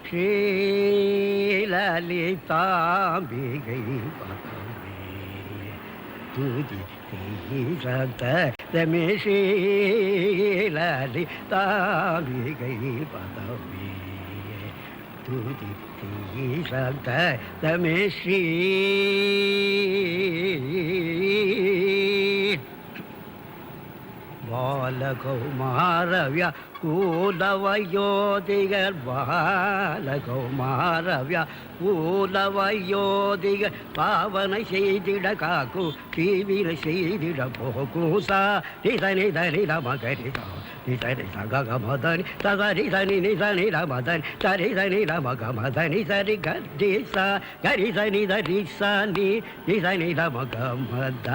ஸ்ரீலலிதாம்பிகை பதமே துதி ரமே ஸ்ரீலலிதாம்பிகை பதமே துதி ரமே ஸ்ரீ பாலகௌமாரவ்யா கூலவயோதிகர் பாலகௌமாரவ்யா கூலவயோதிகர் பாவனை செய்திட காக்கு தீவிர செய்திட போகூசா நிதனி தனி நமகரிதா நிதனி சகமதனி ததரி தனி நிதனி ரமதனி சரி தனி நமகமதனி சரி கரிசா கரிதனி தரிசா நீ நிதனி நமகமத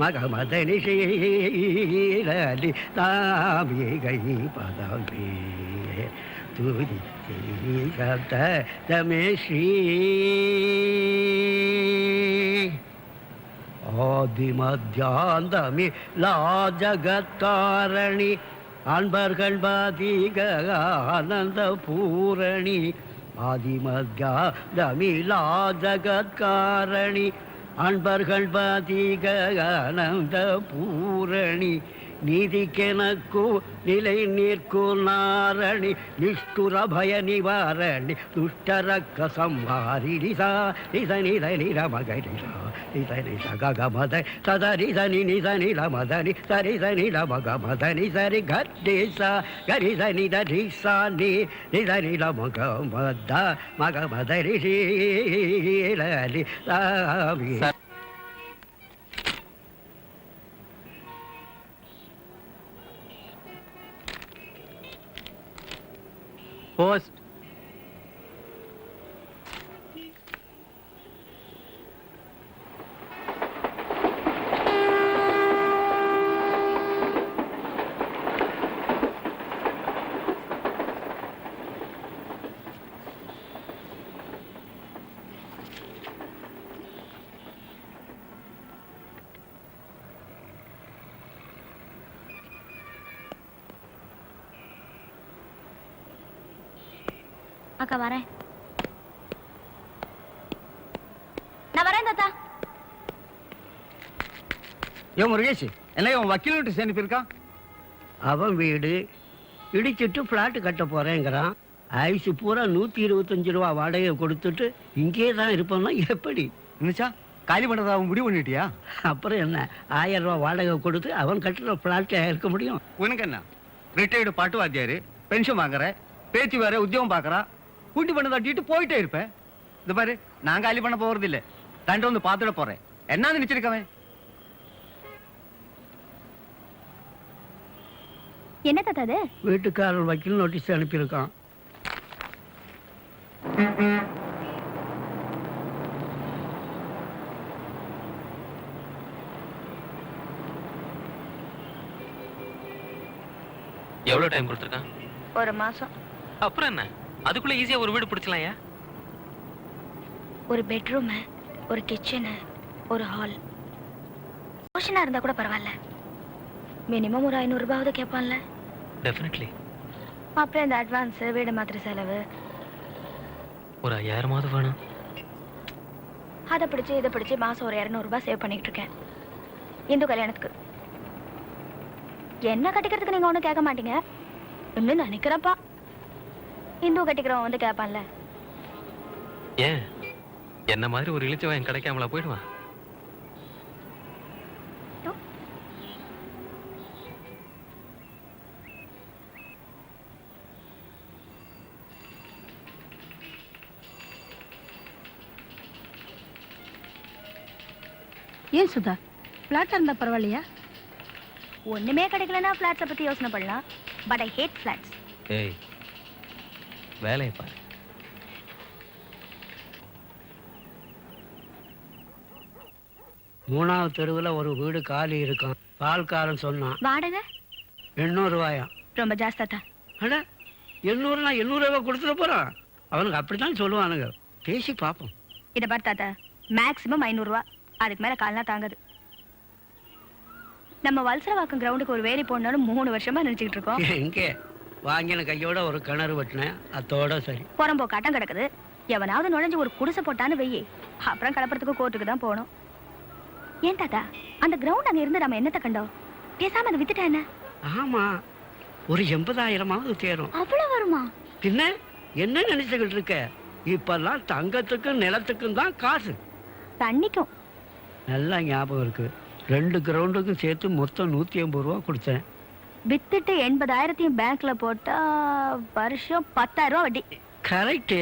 மகமதனி ஸ்ரீலலி தாமிகை பதமே துதி ரமே ஸ்ரீ ஆதிமத்தியாந்தமி லா ஜகத்காரணி அன்பர்கள் பாதிக ஆனந்த பூரணி ஆதிமத்தியாந்தமி லா ஜகத்காரணி அன்பர்கள் பாதிக ஆனந்த பூரணி நீதிக்கெனக்கு நிலை நிற்கு நாரணி நிஷ்டுர பய நிவாரணி துஷ்டரக்க சம்ஹாரி நிசா நிதனி தனி ரமகரிசா நிதனி சகமத சதரிதனி நிதனி ரமதனி சரிதனி ரமகமதனி சரி கரிசா கரிதனி தரிசா நீ நிதனி ரமகமத மகமதரி ஸ்ரீலலி தாமி. போஸ்ட் அக்கா வரேன். நான் வரேன் தாத்தா. ஏன் முருகேஷ் என்ன வக்கீல் வீட்டு சேர்ந்து இருக்கான்? அவன் வீடு இடிச்சிட்டு பிளாட் கட்ட போறேங்கிறான். ஆயுசு பூரா 125 ரூபா வாடகை கொடுத்துட்டு இங்கே தான் இருப்போம்னா எப்படி? நினைச்சா காலி பண்றதா அவன் முடிவு பண்ணிட்டியா? அப்புறம் என்ன, 1000 ரூபா வாடகை கொடுத்து அவன் கட்டுற பிளாட்டை இருக்க முடியும்? உனக்கு என்ன, ரிட்டையர்டு பாட்டு வாத்தியாரு, பென்ஷன் வாங்குற, பேச்சு வேற, உத்தியோகம் பாக்குறா, கூட்டி பண்ண தட்டிட்டு போயிட்டே இருப்பேன். இந்த பாரு, நான் காலி பண்ண போறது இல்ல, தண்டை வந்து பாத்துட போறேன். என்ன நினைச்சிருக்கவன்? என்ன தாத்தா அது? வீட்டுக்காரர் வக்கீல் நோட்டீஸ் அனுப்பியிருக்கான். எவ்வளவு டைம் கொடுத்துருக்கான்? 1 மாசம். அப்புறம் என்ன, அதுக்குள்ள ஈஸியா ஒரு வீடு பிடிச்சலாம்யா. ஒரு பெட்ரூம், ஒரு கிச்சன், ஒரு ஹால். போஷனா இருந்தா கூட பரவாயில்ல, மினிமம் ஒரு 500 ரூபாவது கேட்பான்ல. டெஃபினெட்லி. அப்புறம் இந்த அட்வான்ஸ், வீடு மாத்திர செலவு, ஒரு 5000 வேணும். அதை பிடிச்சி இதை பிடிச்சி மாசம் ஒரு 200 ரூபாய் சேவ் பண்ணிட்டு இருக்கேன் இந்து கல்யாணத்துக்கு. என்ன கட்டிக்கிறதுக்கு நீங்க ஒண்ணும் கேட்க மாட்டீங்க, இன்னும் நினைக்கிறப்பா. இந்து கட்டிக்கிறவன் வந்து கேட்பான்ல. ஏன் என்ன மாதிரி ஒரு இழிச்சவன் கிடைக்காமலா போயிடுவான்? ஏன் சுதா, பிளாட் இருந்தா பரவாயில்லையா? ஒண்ணுமே கிடைக்கலன்னா பிளாட்ஸை பத்தி யோசனை பண்ணலாம். But I hate flats. ஏய், வேலையை பாரு. மூணாவது தெருவில் ஒரு வீடு காலி இருக்கும். பால்காரன் சொன்னான். வாடகை 800 ரூபாயா? ரொம்ப ஜாஸ்தா. அட 800 நான் 800 ரூபாய் கொடுத்துட போறான். அவனுக்கு அப்படித்தான் சொல்லுவானுங்க. பேசி பார்ப்போம். இதை பாரு தாத்தா, மேக்ஸிமம் 500 ரூபா, அதுக்கு மேல கால்னா தாங்காது. நம்ம வல்சரவாக்கம் கிரவுண்டுக்கு ஒரு வேலி போடணும்னு 3 வருஷமா நினைச்சுக்கிட்டு இருக்கோம். எங்கே வாங்கின கையோட ஒரு கிணறு வெட்டினேன், அதோட சரி. புறம்போக்காட்டம் கிடக்குது. எவனாவது நுழைஞ்சு ஒரு குடிசை போட்டான்னு வெயி, அப்புறம் கலப்பறதுக்கு கோர்ட்டுக்கு தான் போகணும். ஏன் தாத்தா, அந்த கிரவுண்ட் அங்க இருந்து நம்ம என்னத்தை கண்டோம்? பேசாம அதை வித்துட்டா என்ன? ஆமா, ஒரு 80,000 தேரும். அவ்வளவு வருமா? பின்ன என்ன நினைச்சுக்கிட்டு இருக்க? இப்பெல்லாம் தங்கத்துக்கும் நிலத்துக்கும் தான் காசு. தண்ணிக்கும். நல்லா ஞாபகம் இருக்கு. 2 கிரவுண்டுக்கும் சேர்த்து மொத்தம் 150 ரூபா கொடுத்தேன். வித்துட்டு 80,000 பேங்க்ல போட்டா வருஷம் 10,000 ரூபா வட்டி. கரெக்டு,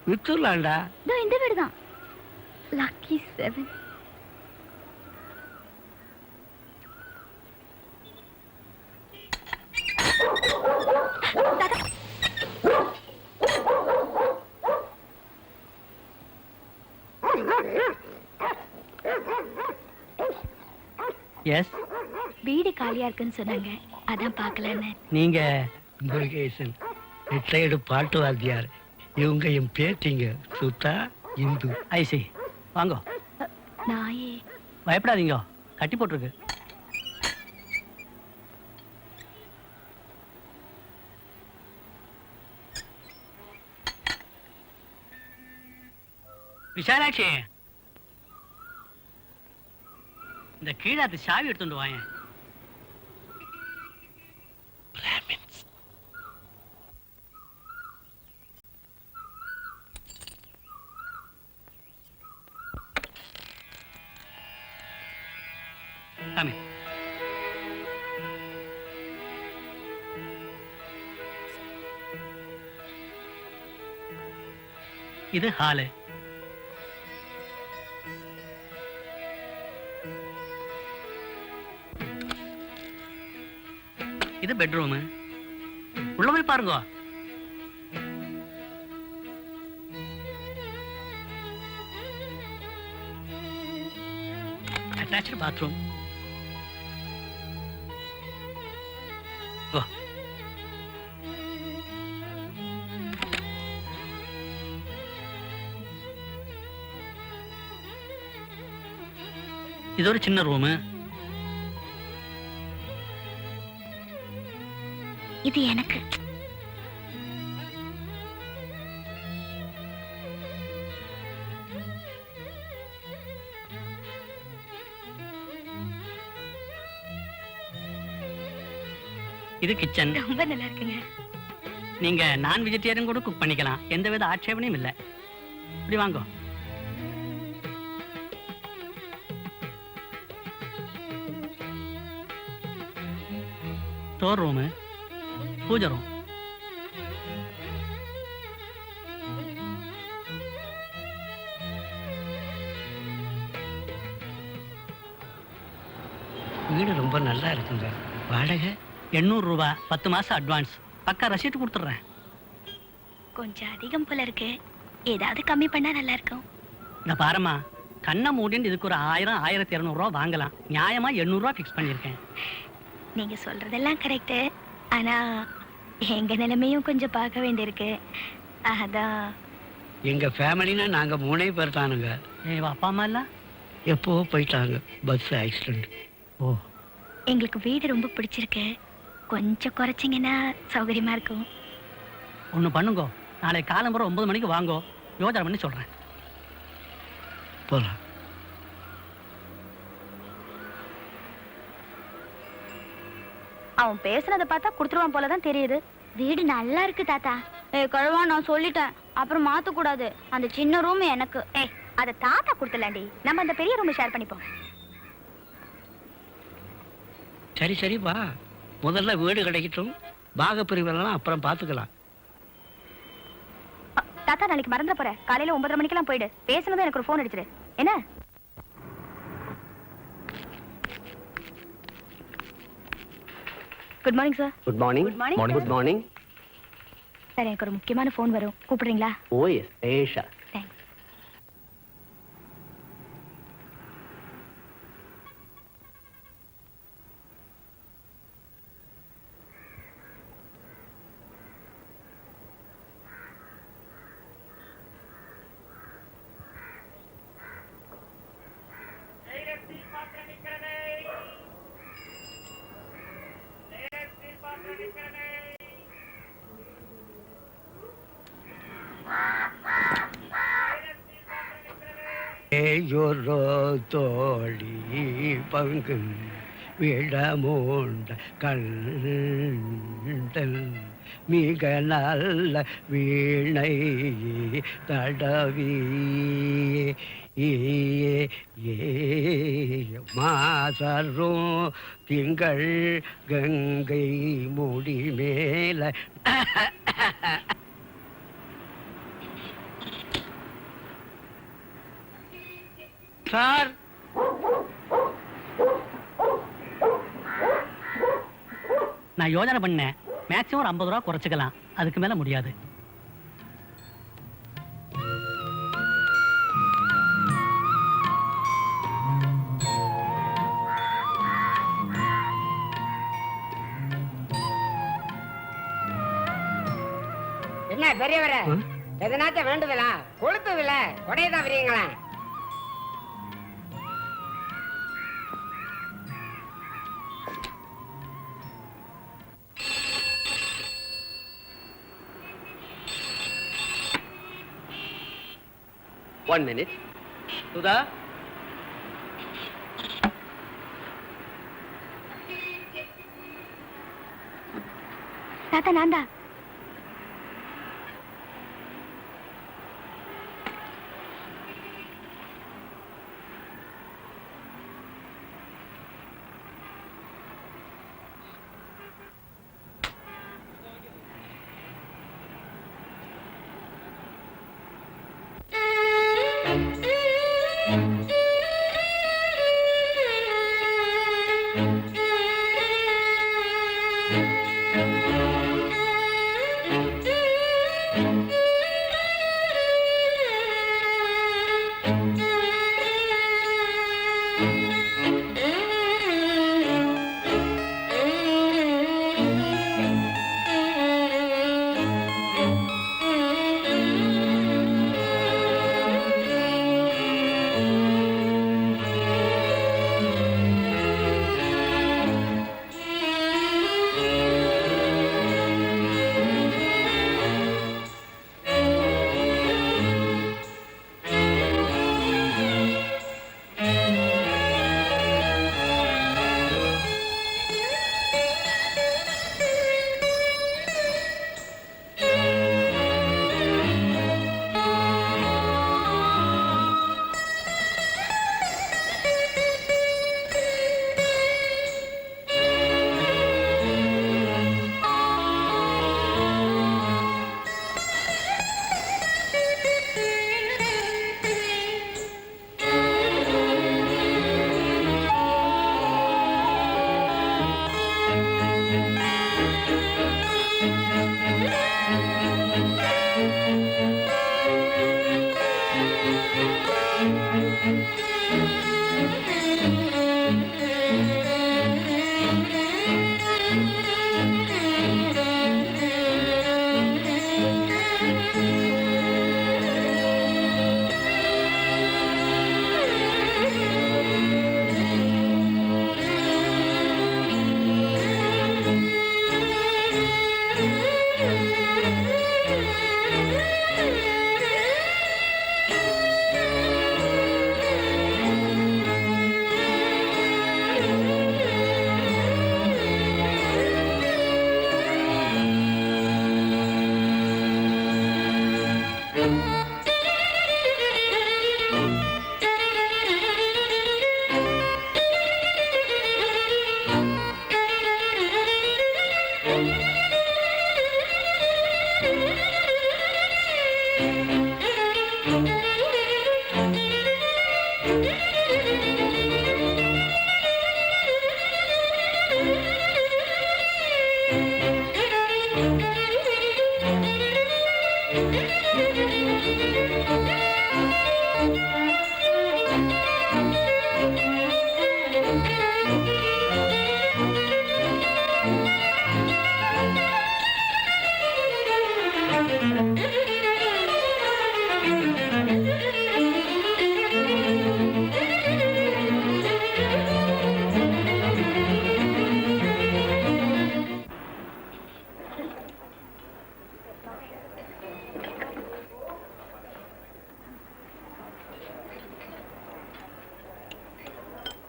வித்துடலாம்டா. இதோ இந்த வீடு தான். லக்கி 7. எஸ், வீடு காலியா இருக்குன்னு சொன்னாங்க, அதான் பார்க்கலன்னு. நீங்க முருகேசன், ரிட்டையர்டு பாட்டு வாத்தியார். இவங்க என் பேத்திங்க சுத்தா இந்து. ஐசி வாங்க. நாயே பயப்படாதீங்க, கட்டி போட்டிருக்கு. விஷாலாட்சி, இந்த கீழாத்து சாவி எடுத்துட்டு வாயேன். Come here. இது ஹாலு. இது பெட்ரூம். உள்ள போய் பாருங்க. Attached bathroom. இது ஒரு சின்ன ரூமு. இது எனக்கு. இது கிச்சன். ரொம்ப நல்லா இருக்குங்க. நீங்க நான் வெஜிடேரியன் கூட குக் பண்ணிக்கலாம், எந்தவித ஆட்சேபனையும் இல்லை. இப்படி வாங்க. ஸ்டோர் ரூமு, பூஜை ரூம். வீடு ரொம்ப நல்லா இருக்குங்க. வாடகை 800 ரூபா, 10 மாசம் அட்வான்ஸ். பக்கா ரசீட்டு கொடுத்துட்றேன். கொஞ்சம் அதிகம் போல இருக்கு, ஏதாவது கம்மி பண்ணா நல்லா இருக்கும். இந்த பாரம்மா, கண்ணை மூடின்னு இதுக்கு ஒரு 1000, 1200 ரூபா வாங்கலாம். நியாயமா 800 ரூபா ஃபிக்ஸ் பண்ணியிருக்கேன். நீங்க சொல்றதெல்லாம் கரெக்ட், ஆனா எங்க நிலைமையும் கொஞ்சம் பார்க்க வேண்டியிருக்கு. அதான். எங்க ஃபேமிலினா நாங்க 3 பேர் தானுங்க. அப்பா அம்மா இல்ல எப்போ போயிட்டாங்க, பஸ் ஆக்சிடென்ட். ஓ, எங்களுக்கு வீடு ரொம்ப பிடிச்சிருக்கு, கொஞ்சம் குறைச்சிங்கன்னா சௌகரியமா இருக்கும். ஒண்ணு பண்ணுங்க, நாளை காலம்பரம் 9 மணிக்கு வாங்கோ, யோசனை பண்ணி சொல்றேன். போலாம். அவன் பேசுனதை பார்த்தா கொடுத்துருவான் போலதான் தெரியுது. வீடு நல்லா இருக்கு தாத்தா. கழுவா, நான் சொல்லிட்டேன், அப்புறம் மாத்த கூடாது. அந்த சின்ன ரூம் எனக்கு. அதை தாத்தா கொடுத்துலாண்டி, நம்ம அந்த பெரிய ரூம் ஷேர் பண்ணிப்போம். சரி சரி வா, முதல்ல வீடு கிடைக்கட்டும், பாக பிரிவெல்லாம் அப்புறம் பார்த்துக்கலாம். தாத்தா, நாளைக்கு மறந்துட போறேன், காலையில 9:30 மணிக்கெல்லாம் போயிடு. பேசுனதும் எனக்கு ஒரு ஃபோன் அடிச்சிரு என்ன? Good morning sir. Good morning. Good morning. Good morning. Sir, எனக்கு ஒரு முக்கியமான ஃபோன் வரும், கூப்பிடுறீங்களா? ஓ எஸ், ஏஷா. தேங்க்ஸ். ஒரேயொரு தோழி பங்கு விடமூண்ட கண்டல் மிக நல்ல வீணை தடவி மாசரும் திங்கள் கங்கை முடி மேல சார் நான் யோசனை பண்ணேன் மேக்ஸிமம் ஒரு 50 ரூபா குறைச்சிக்கலாம், அதுக்கு மேல முடியாது. என்ன பெரியவர எதனாச்சும் வேண்டுதலா கொளுத்துதுல கொடையதான் வரீங்களா? One minute. சுதா, தாத்தா நான் தான்.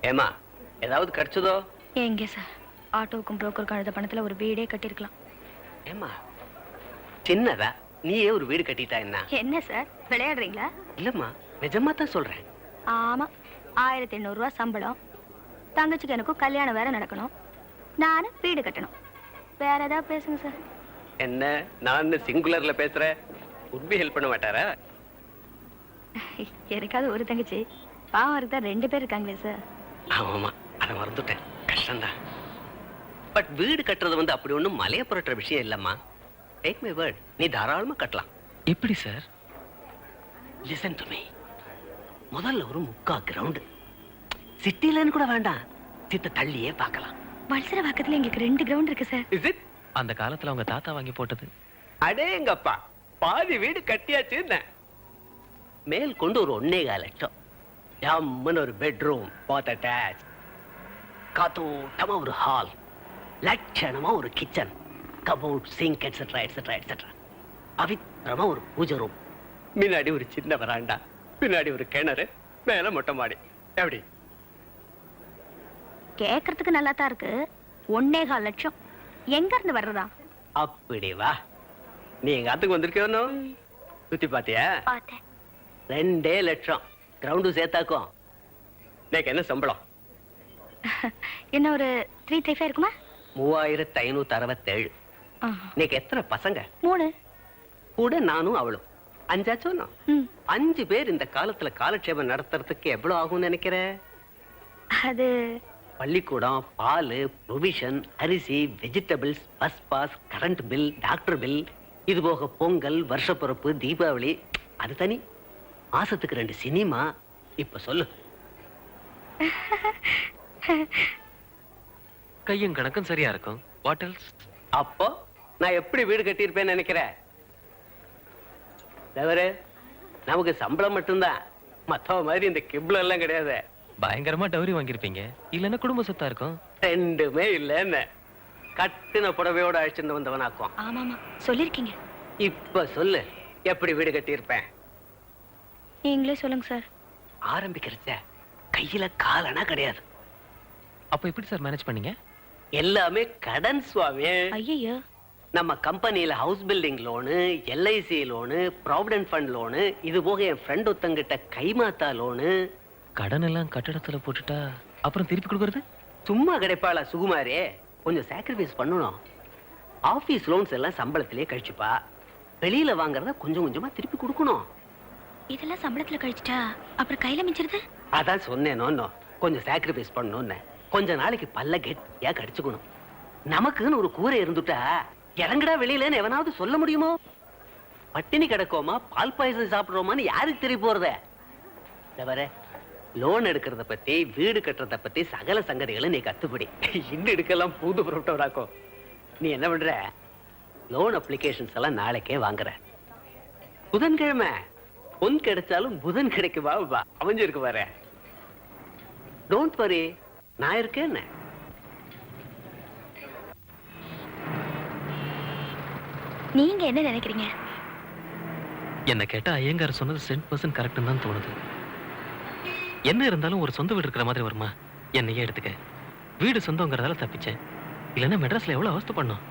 ஏமா ஏதாவது கிடைச்சதோ? எங்கே சார், ஆட்டோவுக்கும் புரோக்கருக்கும் அழுத பணத்துல ஒரு வீடே கட்டியிருக்கலாம். ஏமா சின்னதா நீயே ஒரு வீடு கட்டிட்டா என்ன? என்ன சார் விளையாடுறீங்களா? இல்லம்மா நிஜமா தான் சொல்றேன். ஆமா, 1800 ரூபா சம்பளம், தங்கச்சிக்கு எனக்கும் கல்யாணம் வேற நடக்கணும், நானும் வீடு கட்டணும். வேற ஏதாவது பேசுங்க சார். என்ன நான் சிங்குலர்ல பேசுறேன், உண்மை ஹெல்ப் பண்ண மாட்டாரா? எனக்காவது ஒரு தங்கச்சி, பாவம் இருக்கா 2 பேர் இருக்காங்களே சார். ஆமாமா அதை மறந்துட்டேன், கஷ்டம்தான். பட் வீடு கட்டுறது வந்து அப்படி ஒண்ணும் மலைய புரட்டுற விஷயம் இல்லம்மா. டேக் மை வேர்ட், நீ தாராளமா கட்டலாம். எப்படி சார்? Listen to me. முதல்ல ஒரு 3/4 கிரவுண்ட், சிட்டிலன்னு கூட வேண்டாம், சித்த தள்ளியே பார்க்கலாம். வல்சர பக்கத்துல எங்களுக்கு 2 கிரவுண்ட் இருக்கு சார். Is it? அந்த காலத்துல அவங்க தாத்தா வாங்கி போட்டது. அடேங்கப்பா, பாதி வீடு கட்டியாச்சு. மேல் கொண்டு ஒரு 1.25 லட்சம், ஜம்முன்னு ஒரு பெட்ரூம், பாத் அட்டாச், காத்தோட்டமா ஒரு ஹால், லட்சணமா ஒரு kitchen, cupboard, sink etcetera etcetera etcetera. பவித்திரமா ஒரு பூஜை ரூம், முன்னாடி ஒரு சின்ன வராண்டா, பின்னாடி ஒரு கிணறு, மேல மொட்டை மாடி. எப்படி? கேக்குறதுக்கு நல்லா தான் இருக்கு. 1.25 லட்சம் எங்க இருந்து வர்றதா? அப்படி வா, நீ எங்க ஆத்துக்கு வந்திருக்கோன்னு சுத்தி பாத்தியா? பார்த்தேன். 2 லட்சம் கிரவுண்டு சேர்த்தாக்கும். எனக்கு என்ன சம்பளம்? என்ன ஒரு 335 இருக்குமா? 3567. நீக்கு எத்தனை பசங்க? 3. கூட நானும் அவளும் 5 ஆச்சோம். ம். 5 பேர் இந்த காலத்துல காலட்சேபம் நடத்துறதுக்கு எவ்வளவு ஆகும் நினைக்கிற? அது பள்ளிக்கூடம், பால், ப்ரொவிஷன், அரிசி, vegetables, bus pass, current bill, doctor bill, இது போக பொங்கல், வருஷப்பிறப்பு, தீபாவளி, அது தனி. மாசத்துக்கு 2 சினிமா. இப்ப சொல்லு. கையும் கணக்கும் சரியா இருக்கும். What else? அப்போ நான் எப்படி வீடு கட்டியிருப்பேன்னு நினைக்கிறேன்? தவிர நமக்கு சம்பளம் மட்டும்தான், மத்தவ மாதிரி இந்த கிப்ல எல்லாம் கிடையாது. பயங்கரமா டவுரி வாங்கியிருப்பீங்க, இல்லன்னா குடும்ப சொத்தா இருக்கும். 2மே இல்லைன்னு கட்டின புடவையோட அழைச்சிட்டு வந்தவனாக்கும். ஆமாமா சொல்லிருக்கீங்க. இப்ப சொல்லு, எப்படி வீடு கட்டியிருப்பேன்? நீங்களே சொல்லுங்க சார். ஆரம்பிக்கிறச்ச கையில காலனா கிடையாது. அப்ப எப்படி சார் மேனேஜ் பண்ணீங்க? எல்லாமே கடன் சுவாமி. ஐயோ, நம்ம கம்பெனியில house building loan, LIC loan, provident fund loan, இது போக என் ஃப்ரெண்ட் ஒருத்தங்கிட்ட கைமாத்தா லோனு. கடன் எல்லாம் கட்டடத்துல போட்டுட்டா அப்புறம் திருப்பி கொடுக்கறது? சும்மா கிடைப்பாளா சுகுமாரே? கொஞ்சம் சாக்ரிஃபைஸ் பண்ணணும். ஆபீஸ் லோன்ஸ் எல்லாம் சம்பளத்திலே கழிச்சுப்பா, வெளியில வாங்குறத கொஞ்சம் கொஞ்சமா திருப்பி கொடுக்கணும். இதெல்லாம் சம்பளத்துல கழிச்சிட்டா அப்புறம் கையில மிஞ்சிருது. அதான் சொன்னேனோ, கொஞ்சம் சாக்ரிஃபைஸ் பண்ணணும்னு. கொஞ்ச நாளைக்கு பல்ல கெட்டியா கடிச்சுக்கணும். நமக்குன்னு ஒரு கூரை இருந்துட்டா இறங்கடா வெளியிலன்னு எவனாவது சொல்ல முடியுமோ? பட்டினி கிடக்கோமா, பால் பாயசம் சாப்பிடுறோமான்னு யாருக்கு தெரிய போறத? தவிர லோன் எடுக்கிறத பத்தி, வீடு கட்டுறத பத்தி சகல சங்கதிகளும் நீ கத்துப்படி. இன்னும் எடுக்கலாம் புது புரோட்டோடாக்கும். நீ என்ன பண்ற? லோன் அப்ளிகேஷன்ஸ் எல்லாம் நாளைக்கே வாங்குற. புதன்கிழமை பொன் கிடைச்சாலும் புதன் கிடைக்குவா? அமைஞ்சிருக்கு பாரு. டோன்ட் வரி, நான் இருக்கேன். நீங்க என்ன நினைக்கிறீங்க? என்ன கேட்டா ஐயங்கார் சொன்னது 100% கரெக்ட்னு தான் தோணுது. என்ன இருந்தாலும் ஒரு சொந்த வீடு இருக்கிற மாதிரி வருமா? என்னையே எடுத்துக்க. வீடு சொந்தங்கிறதால தப்பிச்சேன், இல்லைன்னா மெட்ராஸ்ல எவ்வளவு அவஸ்தை பண்ணும்.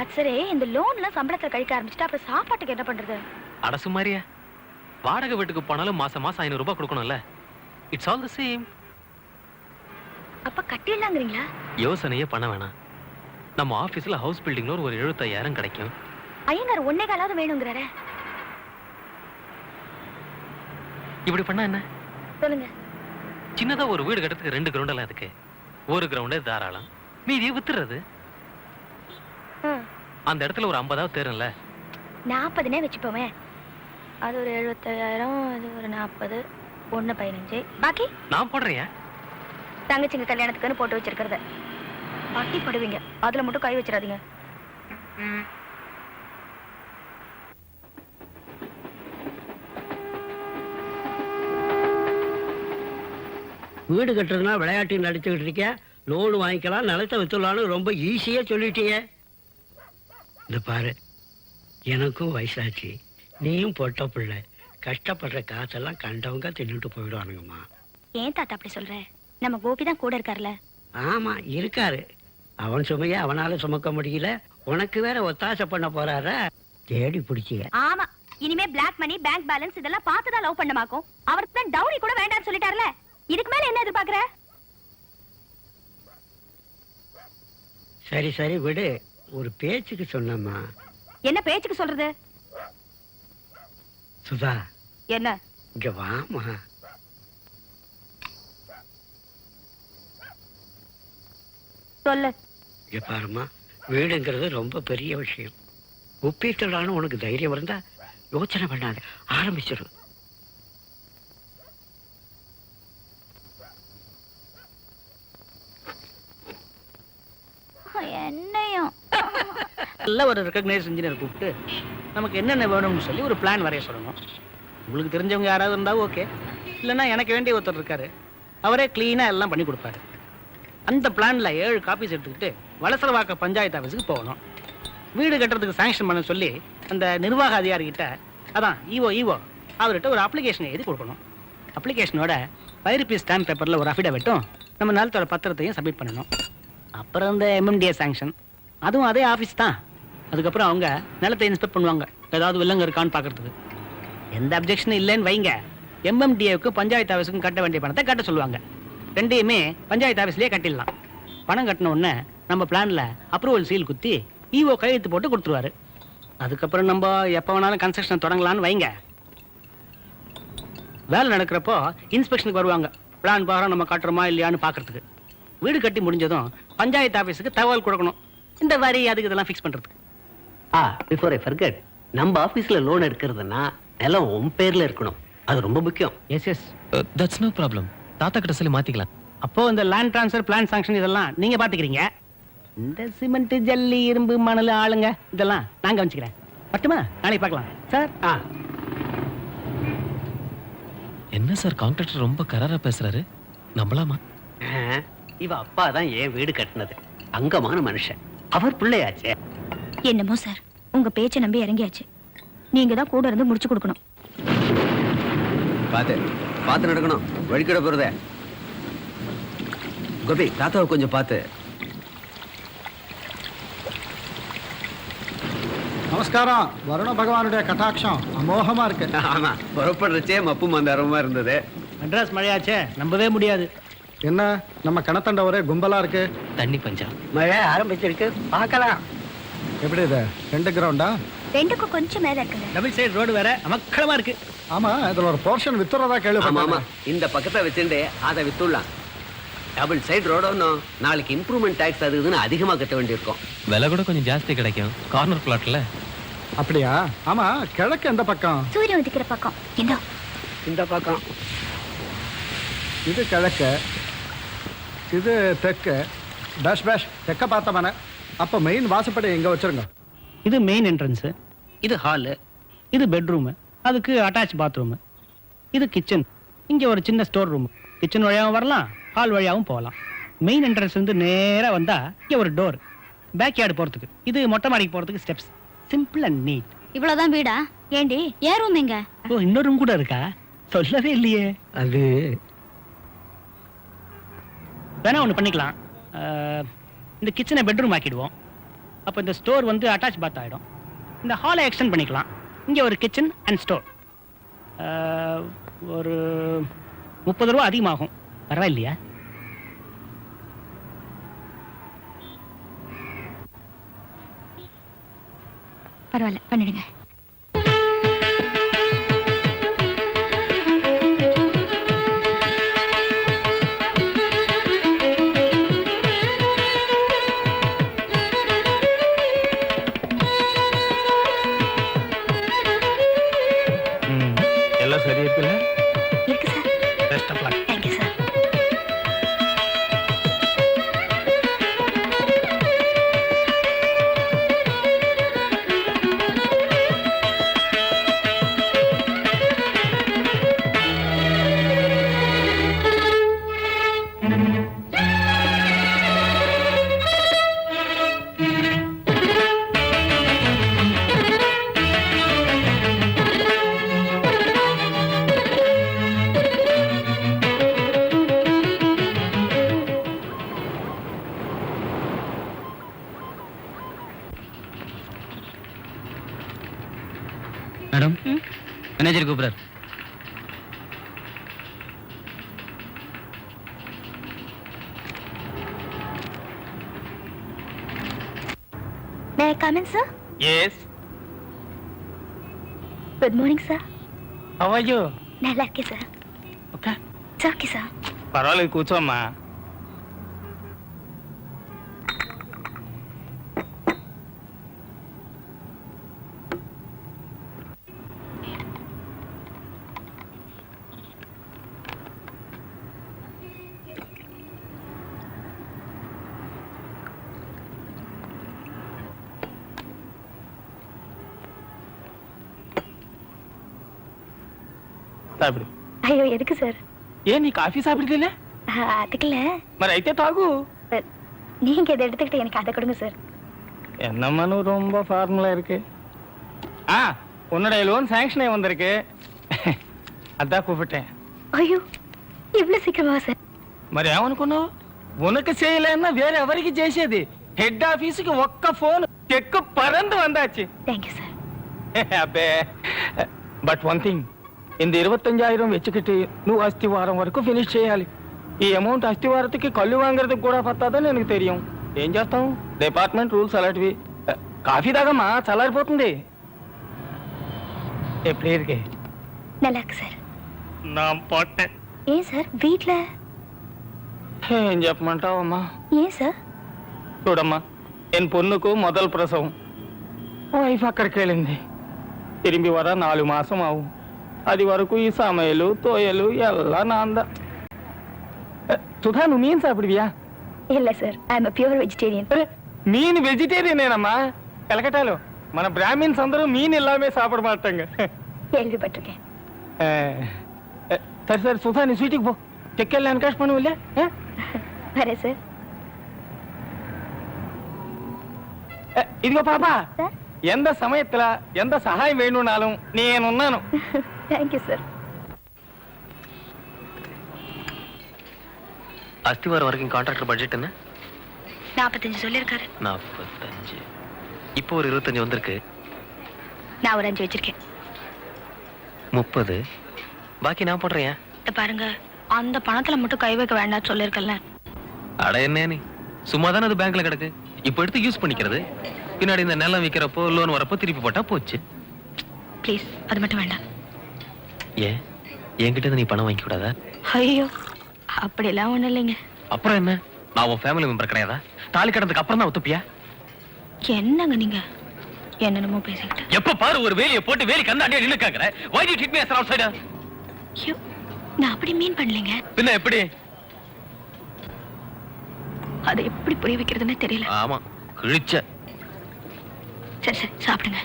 அது சரி, இந்த லோன்லாம் சம்பளத்துல கழிக்க ஆரம்பிச்சுட்டா அப்புறம் சாப்பாட்டுக்கு என்ன பண்றது? அடசு மாதிரியா? வாடகை வீட்டுக்கு போனாலும் மாசம் மாசம் 500 ரூபாய் கொடுக்கணும்ல. It's all the same. அப்ப கட்டிடலாங்கிறீங்களா? யோசனையே பண்ண வேணாம். நம்ம ஆபீஸ்ல ஹவுஸ் பில்டிங் லோன் ஒரு 75,000 கிடைக்கும். ஐயங்கார் 1.25 வேணுங்கிறாரே. இப்படி பண்ணா என்ன? சொல்லுங்க. சின்னதா ஒரு வீடு கட்டுறதுக்கு 2 கிரவுண்ட் எல்லாம் இருக்கு. ஒரு கிரவுண்டே தாராளம், மீதியை வித்துறது. அந்த இடத்துல ஒரு 50 தேரும்ல. 40னே வச்சுப்போமே. அது ஒரு 75,000, அது ஒரு 40, 1.15, பாக்கி நான் போடுறேன். தங்கச்சிங்க கல்யாணத்துக்குன்னு போட்டு வச்சிருக்கிறத பாக்கி போடுவீங்க, அதுல மட்டும் கை வச்சிடாதீங்க. வீடு கட்டுறதுனா விளையாட்டு நடிச்சுக்கிட்டு இருக்க. லோன் வாங்கிக்கலாம், நிலத்தை வித்துலான்னு ரொம்ப ஈஸியா சொல்லிட்டீங்க. இந்த பாரு, எனக்கும் வயசாச்சு, நீயும் பொட்ட பிள்ளை. கஷ்டப்படுற காசெல்லாம் கண்டவங்க தின்னுட்டு போயிடுவானுங்கம்மா. ஏன் தாத்தா அப்படி சொல்ற? நம்ம கோபி தான் கூட இருக்கார்ல. ஆமா இருக்காரு. அவன் சுமையை அவனால சுமக்க முடியல, உனக்கு வேற ஒத்தாசை பண்ண போறாரா? தேடி பிடிச்சிய. ஆமா, இனிமே பிளாக் மணி, பேங்க் பேலன்ஸ் இதெல்லாம் பார்த்துதான் லவ் பண்ணமாக்கும். அவருக்கு தான் டவுரி கூட வேண்டாம்னு சொல்லிட்டார்ல. இதுக்கு மேல என்ன எதிர்பார்க்கற? சரி சரி விடு, ஒரு பேச்சுக்கு சொன்னம்மா. என்ன பேச்சுக்கு சொல்றது? சுதா என்ன? இங்க வாமா. சொல்லு. இங்க பாருமா, வீடுங்கிறது ரொம்ப பெரிய விஷயம். ஒப்பீட்டலான உனக்கு தைரியம் இருந்தா யோசனை பண்ணாத, ஆரம்பிச்சிடும். என்னையும் நல்ல ஒரு ரெக்கக்னைஸ் இன்ஜினியர் கூப்பிட்டு நமக்கு என்னென்ன வேணும்னு சொல்லி ஒரு பிளான் வரைய சொல்லணும். உங்களுக்கு தெரிஞ்சவங்க யாராவது இருந்தால் ஓகே, இல்லைன்னா எனக்கு வேண்டிய ஒருத்தர் இருக்காரு, அவரே க்ளீனாக எல்லாம் பண்ணி கொடுப்பாரு. அந்த பிளானில் 7 காப்பீஸ் எடுத்துக்கிட்டு வலசரவாக்க பஞ்சாயத்து ஆஃபீஸுக்கு போகணும். வீடு கட்டுறதுக்கு சாங்ஷன் பண்ண சொல்லி அந்த நிர்வாக அதிகாரிகிட்ட, அதான் ஈஓ அவர்கிட்ட ஒரு அப்ளிகேஷனை எழுதி கொடுக்கணும். அப்ளிகேஷனோட 5 ரூபீஸ் ஸ்டாம்ப் பேப்பரில் ஒரு அஃபிடவிட்டும் நம்ம நிலத்தோட பத்திரத்தையும் சப்மிட் பண்ணணும். அப்புறம் இந்த எம்எம்டிஏ சாங்ஷன், அதுவும் அதே ஆஃபீஸ் தான். அதுக்கப்புறம் அவங்க நிலத்தை இன்ஸ்பெக்ட் பண்ணுவாங்க, ஏதாவது வில்லங்க இருக்கான்னு பார்க்கறதுக்கு. எந்த அப்ஜெக்ஷனும் இல்லைன்னு வைங்க, எம்எம்டிஏவுக்கு பஞ்சாயத்து ஆஃபீஸுக்கும் கட்ட வேண்டிய பணத்தை கட்ட சொல்லுவாங்க. ரெண்டையுமே பஞ்சாயத்து ஆஃபீஸ்லேயே கட்டிடலாம். பணம் கட்டின உடனே நம்ம பிளானில் அப்ரூவல் சீல் குத்தி ஈஓ கையெழுத்து போட்டு கொடுத்துருவாரு. அதுக்கப்புறம் நம்ம எப்போ வேணாலும் கன்ஸ்ட்ரக்ஷன் தொடங்கலான்னு வைங்க. வேலை நடக்கிறப்போ இன்ஸ்பெக்ஷனுக்கு வருவாங்க, பிளான் பாரம் நம்ம காட்டுறோமா இல்லையான்னு பார்க்கறதுக்கு. வீடு கட்டி முடிஞ்சதும் பஞ்சாயத்து ஆஃபீஸுக்கு தகவல் கொடுக்கணும், இந்த வரி அதுக்கு இதெல்லாம் ஃபிக்ஸ் பண்ணுறதுக்கு. பிஃபோர் ஐ ஃபர்கெட், நம்ம ஆபீஸ்ல லோன் எடுக்கிறதுனா நிலம் உன் பேர்ல இருக்கணும், அது ரொம்ப முக்கியம். Yes that's no problem. தாத்தா கிட்ட சொல்லி மாத்திக்கலாம். அப்போ இந்த லேண்ட் ட்ரான்ஸ்ஃபர், பிளான் சாங்ஷன் இதெல்லாம் நீங்க பாத்துக்கிறீங்க. இந்த சிமெண்ட், ஜல்லி, இரும்பு, மணல், ஆளுங்க இதெல்லாம் நான் கவனிச்சுக்கிறேன். பட்டுமா? நாளைக்கு பார்க்கலாம் சார். என்ன சார் கான்ட்ராக்டர் ரொம்ப கராரா பேசுறாரு, நம்பலாமா? இவ அப்பா தான் ஏன் வீடு கட்டினது, அங்கமான மனுஷன், அவர் பிள்ளையாச்சே. என்னமோ சார், உங்க பேச்சை நம்பி இறங்கியாச்சு. நீங்க தான் கூட இருந்து முடிச்சு கொடுக்கணும். பார்த்து நடக்கணும், வழிக்கிட போறதே. கோபி, தாத்தாவை கொஞ்சம் பார்த்து. நமஸ்காரம். வருண பகவானுடைய கட்டாட்சம் அமோகமா இருக்கு. ஆமா, புறப்படுறச்சே மப்பு மந்தாரமா இருந்தது. மெட்ராஸ் மழையாச்சே, நம்பவே முடியாது. என்ன நம்ம கணத்தண்ட ஒரே கும்பலா இருக்கு. தண்ணி பஞ்சம். மழை ஆரம்பிச்சிருக்கு, பார்க்கலாம். எப்படி இது 2 கிரவுண்டா? 2க்கும் கொஞ்சம் மேல இருக்குங்க. டபுள் சைடு ரோடு வேற அமக்களமா இருக்கு. ஆமா, இதுல ஒரு போர்ஷன் வித்துறதா ஆமா, கேள்விப்பட்டேன். இந்த பக்கத்தை வச்சுட்டு அதை வித்துடலாம். டபுள் சைடு ரோட ஒன்றும் நாளைக்கு இம்ப்ரூவ்மெண்ட் டாக்ஸ் அது இதுன்னு அதிகமாக கட்ட வேண்டியிருக்கும். விலை கூட கொஞ்சம் ஜாஸ்தி கிடைக்கும் கார்னர் பிளாட்ல. அப்படியா? ஆமா, கிழக்கு எந்த பக்கம்? சூரியன் உதிக்கிற பக்கம். இந்த பக்கம். இது கிழக்கு, இது தெற்கு. பேஷ் தெற்க பார்த்த மன. அப்ப மெயின் வாசப்படி எங்க வச்சிருங்க? இது மெயின் என்ட்ரன்ஸ், இது ஹாலு, இது பெட்ரூமு, அதுக்கு அட்டாச் பாத்ரூமு, இது கிச்சன், இங்க ஒரு சின்ன ஸ்டோர் ரூம். கிச்சன் வழியாகவும் வரலாம், ஹால் வழியாகவும் போகலாம். மெயின் என்ட்ரன்ஸ் வந்து நேரா வந்தா இங்க ஒரு டோர், பேக் யார்டு போறதுக்கு. இது மொட்டை மாடிக்கு போறதுக்கு ஸ்டெப்ஸ். Simple and NEET. இவ்வளவுதான் வீடா? ஏண்டி ஏன் ரூம் எங்க? ஓ, இன்னொரு ரூம் கூட இருக்கா? சொல்லவே இல்லையே. அது வேணா ஒன்று பண்ணிக்கலாம். இந்த கிச்சனை பெட்ரூம் ஆக்கிடுவோம். அப்போ இந்த ஸ்டோர் வந்து அட்டாச் பாத் ஆகிடும். இந்த ஹாலை எக்ஸ்டெண்ட் பண்ணிக்கலாம். இங்கே ஒரு கிச்சன் அண்ட் ஸ்டோர். ஒரு 30 ரூபா அதிகமாகும், பரவாயில்லையா? பரவாயில்ல, பண்ணிடுங்க. எல்லாம் சரி இருக்குல்ல? இருக்கு sir. Best of luck. Thank you sir. Madam ம்? மேனேஜர் கூப்பிடுறார். May I come in, sir? Yes. Good morning, sir. How are you? நல்லா இருக்கேன் sir. Okay. It's okay, sir. பரவாயில்ல, கூச்சோம்மா. సాపిడు. ஐயோ எதுக்கு சார்? ఏ నీ కాఫీ సాపిடுదిல்ல? அதுக்குல మరి అయితే తాగు. நீங்க இதை எடுத்துக்கிட்டு எனக்கு அதை கொடுங்க சார். என்னம்மா நீ ரொம்ப ஃபார்முலா இருக்கு. உன்னுடைய லோன் சாங்ஷன் ஆகி வந்திருக்கு. அதான் கூப்பிட்டேன். ஐயோ இவ்வளவு சீக்கிரமா சார்? మరి ఏమనుకున్నావు? ఉనకు చేయలేనా వేరే ఎవరికి చేసేది? హెడ్ ఆఫీసుకి ఒక్క ఫోన్ చెక్కు పరందు వందాச்சு. Thank you sir. అబ్బే బట్ వన్ థింగ్, இந்த 25,000 வச்சுக்கிட்டு నువ్వు అస్థివారం వరకు ఫినిష్ చేయాలి. ఈ అమౌంట్ అస్థివారத்துக்கு కళ్ళు వాంగறதுக்கு కూడా పత్తాదని எனக்கு தெரியும். ఏం చేస్తాం? డిపార్ట్మెంట్ రూల్స్ అలాంటివి. కాఫీ తాగమ్మా, చల్లారిపోతుంది. எப்படி இருக்கு? நல்லா இருக்கு சார். நான் போட்டேன். ஏன் சார் வீட்ல? ఏం చెప్పమంటావమ్మా? ஏன் சார்? చూడమ్మా, என் பொண்ணுக்கு முதல் பிரசவம். వైఫ్ అక్కడికి వెళ్ళింది. తిరిగి వర 4 మాసం ఆవు. అది వరకు ఈ సமையలు తోయలు எல்லாம் நான் தான். சுதா, నువ్వు மீன் சாப்பிடுவியா? இல்ல sir, I am a pure vegetarian. மீன் வெஜிடேரியனேனம்மா. கலக்கட்டாலோ మన బ్రాహ్మిన్స్ అందరూ மீன் எல்லாமே சாப்பிட மாட்டாங்க. கேள்விப்பட்டிருக்கேன். சரி சரி சுதா, நீ ஸ்வீட்டுக்கு போ. செக் எல்லாம் என்கேஷ் பண்ணுவில்ல? வரேன் சார். ఇదిగో పాపా, సార్? எந்த சமயத்துல எந்த சகாயம் வேணும்னாலும் నేనున్నాను. Thank you sir. அஸ்திவாரம் வரைக்கும் கான்ட்ராக்டர் பட்ஜெட் என்ன? 45 சொல்லியிருக்காரு. 45. இப்போ ஒரு 25 வந்திருக்கு. நான் ஒரு 5 வச்சிருக்கேன். 30. பாக்கி நான் போடுறேன். இத பாருங்க, அந்த பணத்துல மட்டும் கை வைக்க வேண்டாம் சொல்லிருக்கல. அட என்ன நீ, சும்மா தானே அது பேங்க்ல கிடக்கு. இப்போ எடுத்து யூஸ் பண்ணிக்கிறது. பின்னாடி இந்த நிலம் விற்கிறப்போ லோன் வரப்போ திருப்பி போட்டா போச்சு. ப்ளீஸ் அது மட்டும் வேண்டாம். ஏன் என்கிட்ட நீ பணம் வாங்கிக்க கூடாதா? ஐயோ அப்படியெல்லாம் ஒண்ணும் இல்லைங்க. அப்புறம் என்ன, நான் உன் ஃபேமிலி மெம்பர் கிடையாதா? தாலி கடந்ததுக்கு அப்புறம் தான் ஒத்துப்பியா? என்னங்க நீங்க என்னென்னமோ பேசிக்கிட்டு. எப்ப பாரு ஒரு வேலையை போட்டு வேலைக்கு அந்தாண்டியா நின்னு கேக்குற. why did you hit me as an outsider? ஐயோ நான் அப்படி மீன் பண்ணலைங்க. பின்ன எப்படி? அதை எப்படி புரிய வைக்கிறதுன்னு தெரியல. ஆமா கிழிச்ச. சரி சரி சாப்பிடுங்க.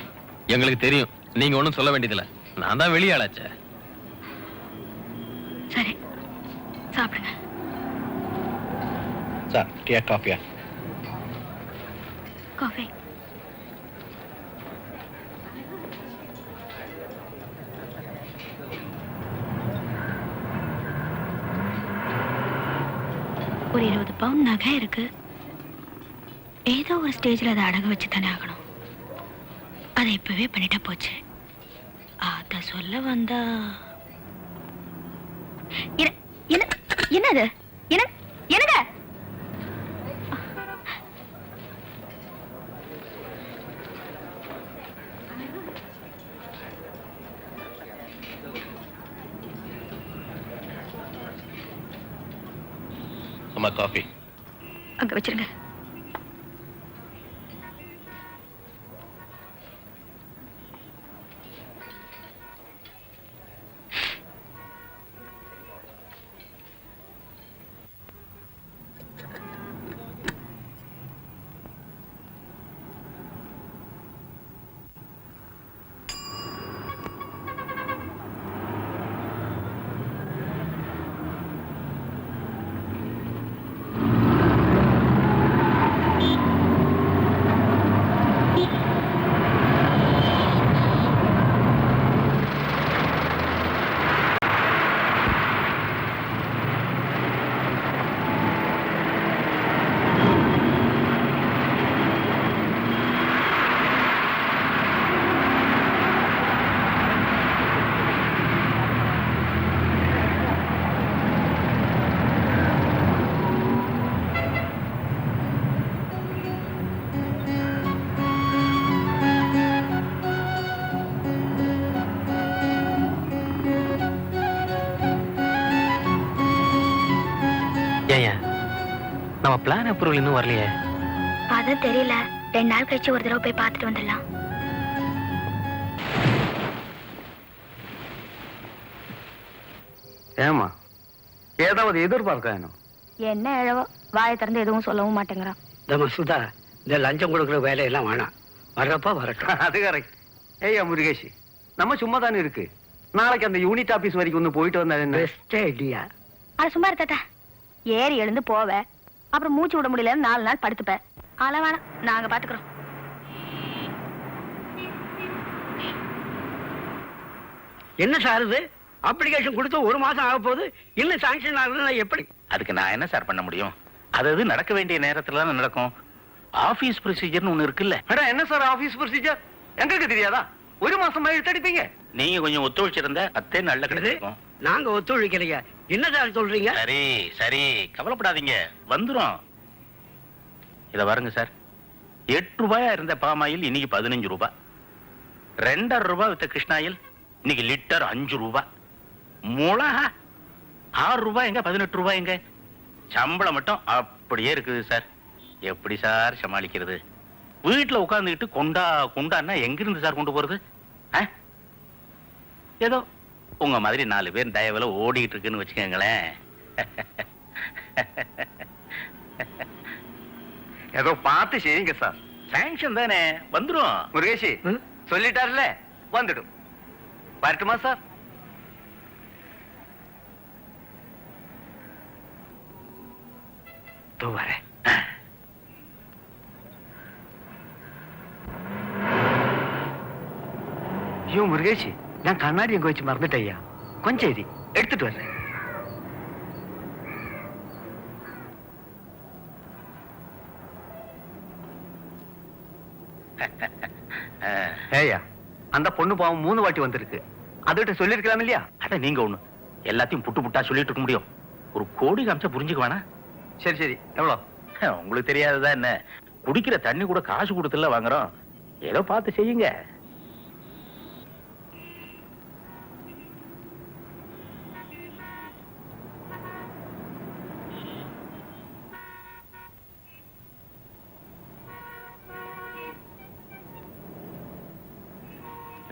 எங்களுக்கு தெரியும், நீங்க ஒண்ணும் சொல்ல வேண்டியதில்ல. நான் தான் வெளியாளாச்சே. சரி சாப்பிடுங்க. சார், டீ காஃபியா? காஃபி. ஒரு 20 பவுண்ட் நகை இருக்கு. ஏதோ ஒரு ஸ்டேஜ்ல அதை அடகு வச்சு தானே ஆகணும். அதை இப்பவே பண்ணிட்டா போச்சு. அத சொல்ல வந்தா என்னது? என்னங்க? அம்மா காஃபி. அங்க வச்சிருங்க. நம்ம பிளான் அப்ரூவல் இன்னும் வரலையே. அது தெரியல. 2 நாள் கழிச்சு ஒரு தடவை போய் பார்த்துட்டு வந்துடலாம். ஏமா ஏதாவது எதிர்பார்க்கணும்? என்ன இழவோ வாயை திறந்து எதுவும் சொல்லவும் மாட்டேங்கிறான். நம்ம சுதா இந்த லஞ்சம் கொடுக்குற வேலையெல்லாம் வேணாம், வர்றப்ப வரட்டும். அது கரெக்ட். ஏய்யா முருகேஷ், நம்ம சும்மா தானே இருக்கு. நாளைக்கு அந்த யூனிட் ஆபீஸ் வரைக்கும் வந்து போயிட்டு வந்தா என்ன? Best idea. அது சும்மா இருக்காத்தா. ஏறி எழுந்து போவ, அப்புறம் மூச்சு விட முடியல 4 நாள் படுத்துப்ப. அதெல்லாம் வேணாம், நாங்க பாத்துக்கிறோம். என்ன சார் இது? அப்ளிகேஷன் கொடுத்து 1 மாசம் ஆக போகுது, இன்னும் சாங்ஷன் ஆகுதுன்னா எப்படி? அதுக்கு நான் என்ன சார் பண்ண முடியும்? அது நடக்க வேண்டிய நேரத்துல தான் நடக்கும். ஆபீஸ் ப்ரொசீஜர்னு ஒண்ணு இருக்குல்ல. அட என்ன சார் ஆபீஸ் ப்ரொசீஜர்? எங்களுக்கு தெரியாதா? 1 மாசமா இழுத்தடிப்பீங்க. நீங்க கொஞ்சம் ஒத்துழைச்சிருந்தா அத்தே நல்ல கிடைக்கும். நாங்க ஒத்துழைக்கிறீங்க. என்ன சார் சொல்றீங்க? சரி சரி, கவலைப்படாதீங்க, வந்துரும். இத பாருங்க சார், 8 ரூபாயா இருந்த பாமாயில் இன்னைக்கு 15 ரூபாய். 2.5 ரூபாய் வித்த கிருஷ்ணாயில் இன்னைக்கு லிட்டர் 5 ரூபாய். மிளகா 6 ரூபாய்ங்க, 18 ரூபாய்ங்க. சம்பளம் மட்டும் அப்படியே இருக்குது சார். எப்படி சார் சமாளிக்கிறது? வீட்டுல உட்கார்ந்துக்கிட்டு கொண்டா கொண்டான்னா எங்கிருந்து சார் கொண்டு போறது? ஏதோ உங்க மாதிரி 4 பேர் தயவுல ஓடிட்டு இருக்குன்னு வச்சுக்கோங்களேன். ஏதோ பார்த்து செய்யுங்க சார். சாங்ஷன் தானே, வந்துரும். முருகேஷ் சொல்லிட்டாருல, வந்துடும். வரட்டுமா சார்? வரேன். ஐயோ முருகேஷ், நான் கண்ணாடி எங்க வச்சு மறந்துட்டேயா. கொஞ்சம் இரு, எடுத்துட்டு வரேன். ஏய்யா, அந்த பொண்ணு பாவம் 3 வாட்டி வந்திருக்கு. அதுகிட்ட சொல்லிருக்கலாம் இல்லையா? அட நீங்க ஒண்ணு எல்லாத்தையும் புட்டு புட்டா சொல்லிட்டு இருக்க முடியும். ஒரு கோடி காமிச்சா புரிஞ்சுக்க வேணா? சரி சரி, எவ்வளோ? உங்களுக்கு தெரியாததா என்ன? குடிக்கிற தண்ணி கூட காசு கொடுத்துல வாங்குறோம். ஏதோ பார்த்து செய்யுங்க.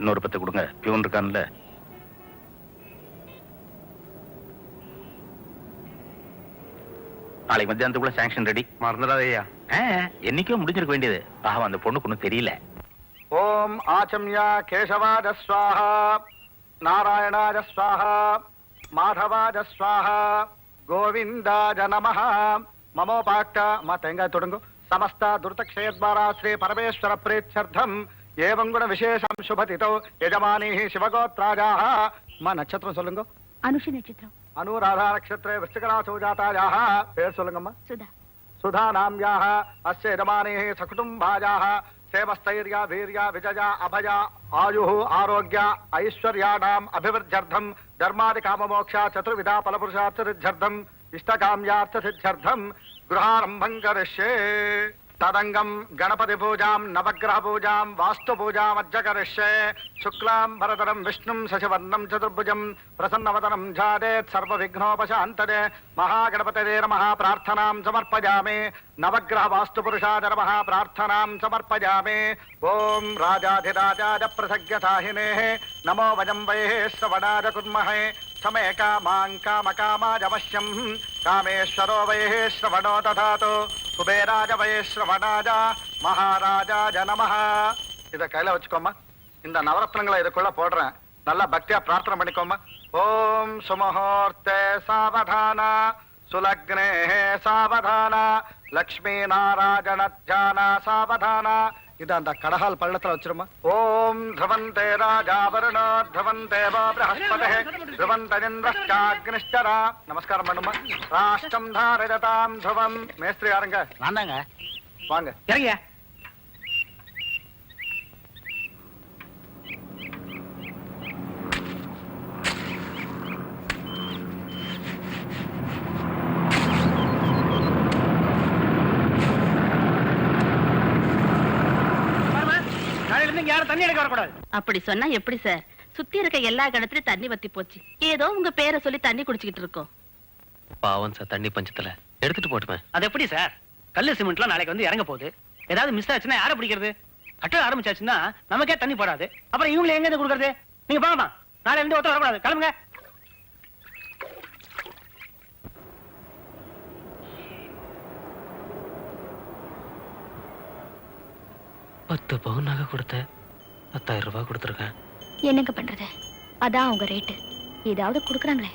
இன்னொரு 10 கொடுங்க, பியூன் இருக்கான்ல. நாளைக்கு மத்தியானத்துக்குள்ள சாங்ஷன் ரெடி. மறந்துடாதய்யா. என்னைக்கோ முடிஞ்சிருக்க வேண்டியது. பாவம் அந்த பொண்ணுக்கு ஒன்றும் தெரியல. ஓம் ஆச்சம்யா கேசவாஜ ஸ்வாஹா, நாராயணாஜ ஸ்வாஹா, மாதவாஜ ஸ்வாஹா, கோவிந்தாஜ நமஹ. மமோபாக்ட தேங்காய் தொடங்கும். சமஸ்த துர்தக்ஷயத்வாரா ஸ்ரீ பரமேஸ்வர பிரேத்யர்த்தம் ஏவம் குண விசேஷம் சுபதிதோ யஜமானி சிவகோத்ராஜாஹ. நட்சத்திரம் சொல்லுங்க. அனுஷி நட்சத்திரம். அனுராதா நட்சத்திரே விருச்சிகராசோ ஜாதாயாஹ. பேர் சொல்லுங்கம்மா. சுதா. சுதா நாம்யாஹ அஸ்ய யஜமானே சகுடும்பாஜாஹ சேமஸ்தைர்யா வீர்யா விஜயா அபயா ஆயுः ஆரோக்கிய ஐஸ்வர்யாணாம் அபிவிருத்தியர்த்தம் தர்மாதி காமமோக்ஷ சதுர்விதா பலபுருஷார்த்தசித்தியர்த்தம் இஷ்டகாம்யார்த்த சித்தியர்த்தம் गृहारंभं करिष्ये. तदंगम गणपति पूजां नवग्रह पूजां वास्तु पूजामज्ज करिष्ये. शुक्लां भरतरं विष्णुं शशिवर्णं चतुर्भुजं प्रसन्नवदनं ध्यायेत् सर्वविघ्नोपशान्तये. महागणपतये नमः प्रार्थनां समर्पयामि. नवग्रह वास्तुपुरुषाय नमः प्रार्थनां समर्पयामि. ओं राजाधिराजाय प्रसज्ञताहिने नमो वयं वैः श्रवणाय कुर्महे. समे कामां कामकामाजवश्यं कामेश्वरो वैः श्रवणो दधातु. कुबेराज वै श्रवणाज महाराजाज நமஹ. இத கையில வச்சுக்கோமா. இந்த நவரத்னங்களை இதுக்குள்ள போடுறேன். நல்லா பக்தியா பிரார்த்தனை பண்ணிக்கோமா. ஓம் சுமுகூர்த்தே சாவதான சுலக்னே சாவதான லக்ஷ்மி நாராயண தியான சாவதான. இது அந்த கடகால் பள்ளத்துல வச்சிருமா. ஓம் த்ருவந்தே ராஜா வருணோ த்ருவந்தேவோ ப்ரஹஸ்பதே த்ருவந்தேந்திரஷ்டாக்னிஷ்டரா. நமஸ்காரம் பண்ணுமா. ராஷ்டிரம் தாரயதாம் த்ருவம். மேஸ்திரி யாருங்க? நான் தாங்க. வாங்க இறங்கியா. யாரும் தண்ணி எடுக்க வரக்கூடாது. அப்படி சொன்னா எப்படி சார்? சுத்தி இருக்க எல்லா கிணத்துலயும் தண்ணி வத்தி போச்சு. ஏதோ உங்க பேரை சொல்லி தண்ணி குடிச்சுக்கிட்டு இருக்கோம். பாவம் சார், தண்ணி பஞ்சத்துல எடுத்துட்டு போட்டுமே. அது எப்படி சார்? கல்லு சிமெண்ட்லாம் நாளைக்கு வந்து இறங்க போகுது. ஏதாவது மிஸ் ஆச்சுன்னா யாரை பிடிக்கிறது? கட்ட ஆரம்பிச்சாச்சுன்னா நமக்கே தண்ணி போடாது. அப்புறம் இவங்களை எங்க இருந்து கொடுக்கறது? நீங்க பாங்கம்மா, நாளை இருந்து ஒருத்தர் வரக்கூடாது, கிளம்புங்க. பத்து பவுன் நகை கொடுத்த 10,000 ரூபாய் கொடுத்துருக்கேன். என்னங்க பண்றது? அதான் அவங்க ரேட்டு. ஏதாவது கொடுக்குறாங்களே.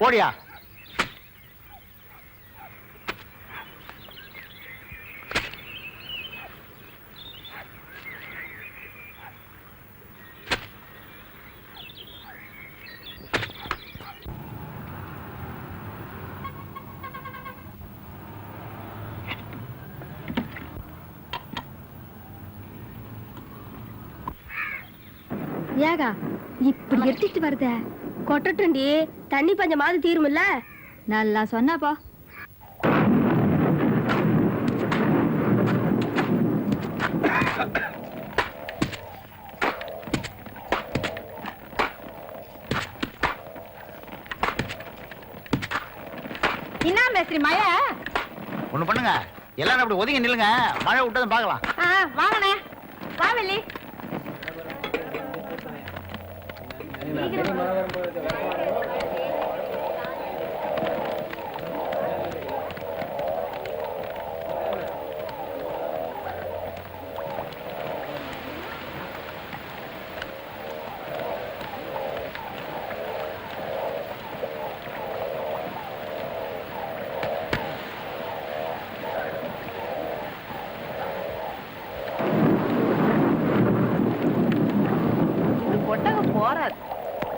ஓடியா. ஏகா இப்படி எடுத்துட்டு வருத? கொட்டட்டுண்டி, தண்ணி பஞ்சமாவது தீருமில்ல. நல்லா சொன்னாப்பா. என்ன மேஸ்திரி மழை? ஒண்ணு பண்ணுங்க, எல்லாரும் அப்படி ஒதுங்கி நில்லுங்க, மழை விட்டதும் பார்க்கலாம். வாங்கண்ணே, வா வெள்ளி.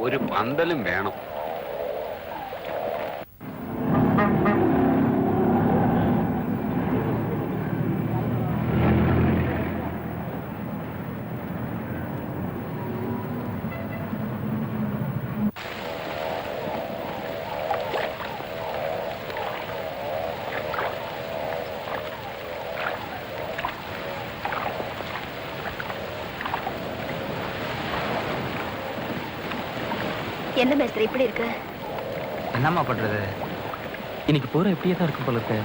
ഒരു പന്തലും വേണം. என்ன மேஸ்திரி இப்படி இருக்கு? என்னம்மா பண்றது? இன்னைக்கு போற எப்படியே தான் இருக்கும் போல இருக்கு.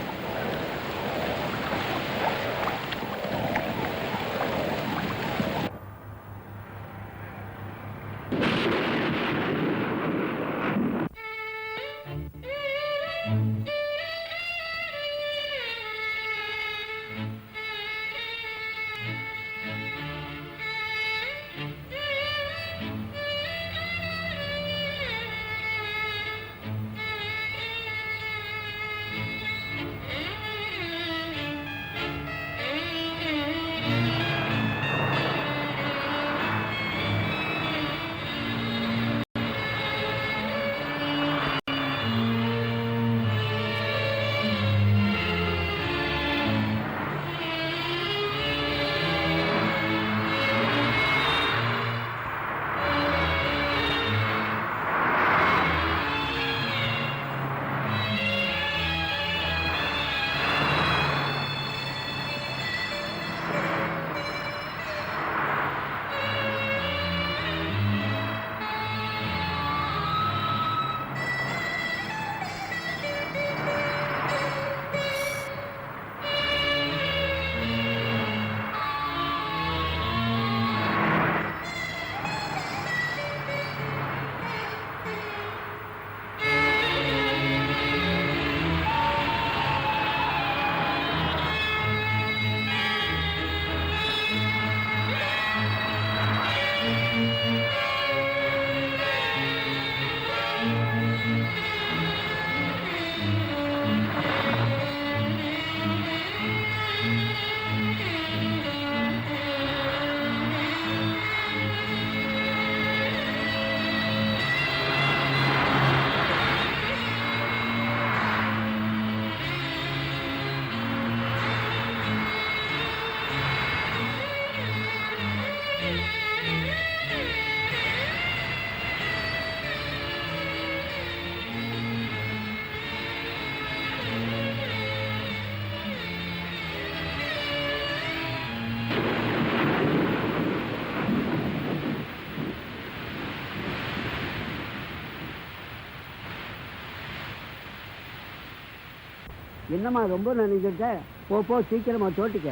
என்னம்மா ரொம்ப நினைக்கிட்ட? போ சீக்கிரமா தோட்டிக்க.